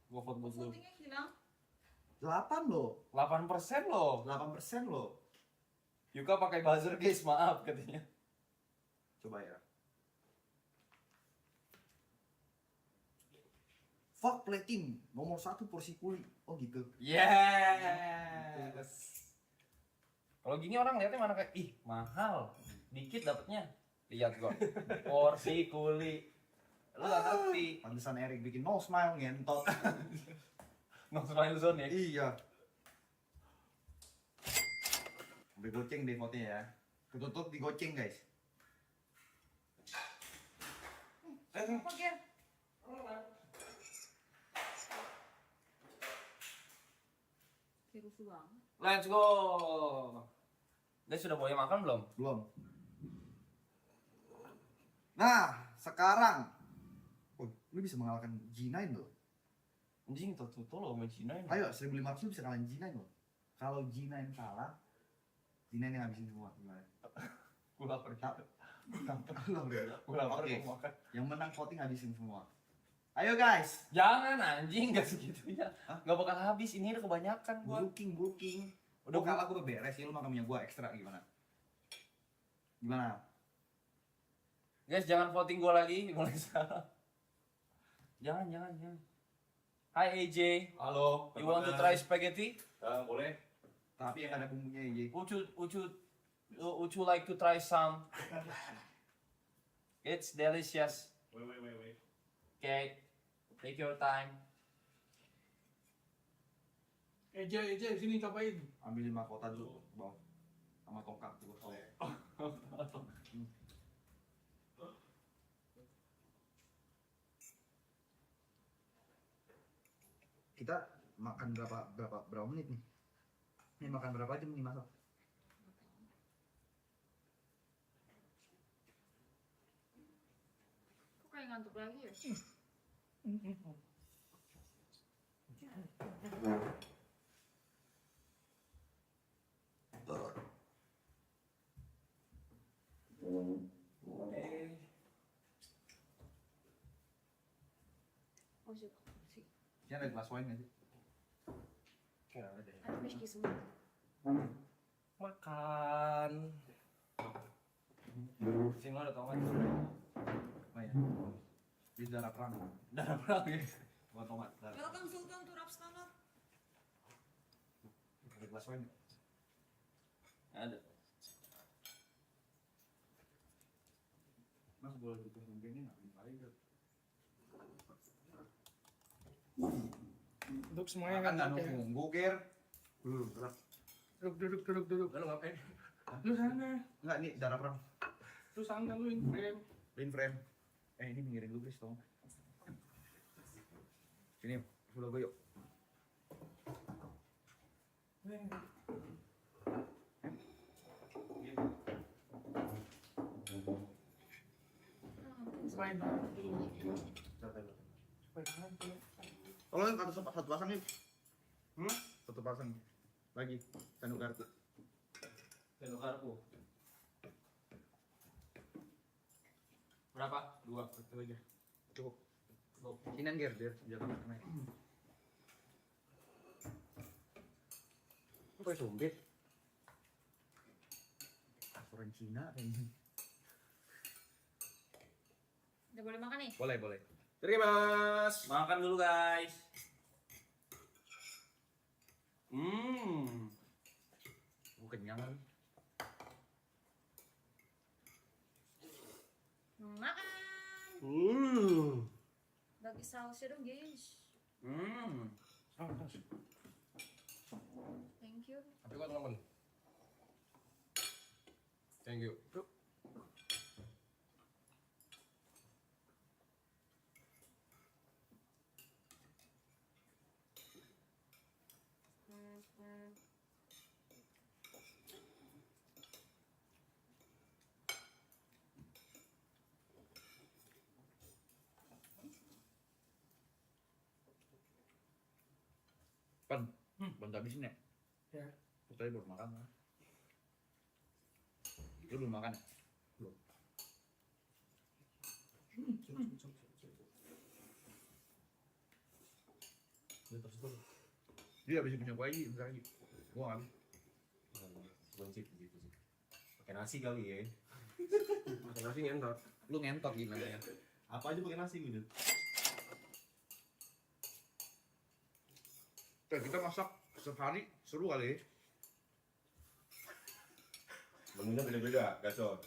Speaker 7: Gua vote buat lu.
Speaker 5: Votingnya hilang.
Speaker 4: 8 loh.
Speaker 7: 8% loh.
Speaker 4: 8% loh.
Speaker 7: Yuka pakai buzzer guys, maaf katanya.
Speaker 4: Coba ya. Fuck play team, nomor 1 porsi kuli. Oh gitu.
Speaker 7: Yes. Kalau gini orang lihatnya mana kayak ih mahal, dikit dapatnya. Lihat gua, porsi kuli. Lu gak ngerti.
Speaker 4: Pantesan Erik bikin no smile ngentot.
Speaker 7: No smile zone ya.
Speaker 4: Iya. Udah goceng deh fotonya ya. Ketutup digoceng guys.
Speaker 5: Apa Ger? Kayak rusuh banget.
Speaker 7: Let's go. Guys sudah boleh makan belum?
Speaker 4: Belum. Nah, sekarang. Oh, lu bisa mengalahkan G9 loh.
Speaker 7: Anjing tuh lo main Cina ini.
Speaker 4: Ayo, 1.500 lu bisa ngalahin G9 loh. Kalau G9 kalah, G9 yang ngabisin semua. Gimana?
Speaker 7: Gue lapar.
Speaker 4: Gue
Speaker 7: lapar
Speaker 4: Oke.
Speaker 7: mau makan.
Speaker 4: Yang menang voting ngabisin semua. Ayo guys.
Speaker 7: Jangan anjing, gak segitunya.
Speaker 4: Hah?
Speaker 7: Gak bakal habis, ini udah kebanyakan gua.
Speaker 4: Booking.
Speaker 7: Udah
Speaker 4: Udah kalah gue beres ya, lu makan punya gue ekstra gimana? Gimana?
Speaker 7: Guys, jangan voting gua lagi mulai sekarang. Jangan. Hi AJ.
Speaker 3: Halo.
Speaker 7: You want to try spaghetti?
Speaker 3: Boleh.
Speaker 4: Tapi yang ada bumbunya ya.
Speaker 7: Would you like to try some? It's delicious.
Speaker 3: Wait.
Speaker 7: Okay. Take your time.
Speaker 2: Eja, sini cobain.
Speaker 4: Ambil 5 kota dulu, bang. Sama tongkat juga kalau. Kita makan berapa menit nih? Ini makan berapa jam nih masak?
Speaker 5: yang ngantuk lagi ya? Oh sih, sih.
Speaker 7: Ini ada gelas wine nggak sih?
Speaker 3: Nggak ada.
Speaker 5: Ada meski semua.
Speaker 3: Makan.
Speaker 7: Sini lo ada tomat. Oh ya. Di darah perang. Darah perang ya. Bukan tomat. Darah.
Speaker 6: Welcome Sultan to Rap Standard.
Speaker 7: Ada gelas wine nggak? Ada. Mas boleh butuh mungkinnya nggak? Bisa.
Speaker 2: Untuk semuanya
Speaker 7: Makan nggak
Speaker 2: ngantuk ya.
Speaker 7: nunggu Ger?
Speaker 3: Enak.
Speaker 2: Duduk.
Speaker 3: Lu ngapain?
Speaker 2: Lu sana.
Speaker 7: Enggak, nih darah perang.
Speaker 2: Lu sana lu yang frame.
Speaker 7: Pin frame. Ini pinggirin dulu guys, tolong. Sini, sudah gue yuk.
Speaker 2: Main.
Speaker 7: Tolong satu pasang yuk. Satu pasang. Lagi, tanduk kartu. Tanduk kartu. Berapa? 2, satu aja. Cukup. Sini Ger, biar kena.
Speaker 3: Apa itu sumpit?
Speaker 7: Orang Cina kayaknya.
Speaker 5: Udah boleh makan nih?
Speaker 7: Boleh.
Speaker 3: Terima kasih.
Speaker 7: Makan dulu guys. Gue kenyang kan.
Speaker 5: Makan. Bagi sausnya dong guys. Thank you.
Speaker 3: Tapi gua teman. Thank you.
Speaker 7: Belum habisin ya?
Speaker 2: Ya.
Speaker 7: Tadi belum makan kan? Lu belum makan ya? Belum. Dia habisin punya gua lagi, bentar lagi. Gua nggak habis.
Speaker 3: Gitu sih. Pakai nasi kali ya. Pakai nasi ngentot.
Speaker 7: Lu ngentot gimana ya?
Speaker 3: Apa aja pakai nasi gitu.
Speaker 7: Kita masak sehari seru kali ya?
Speaker 3: Menunya beda-beda, gacor.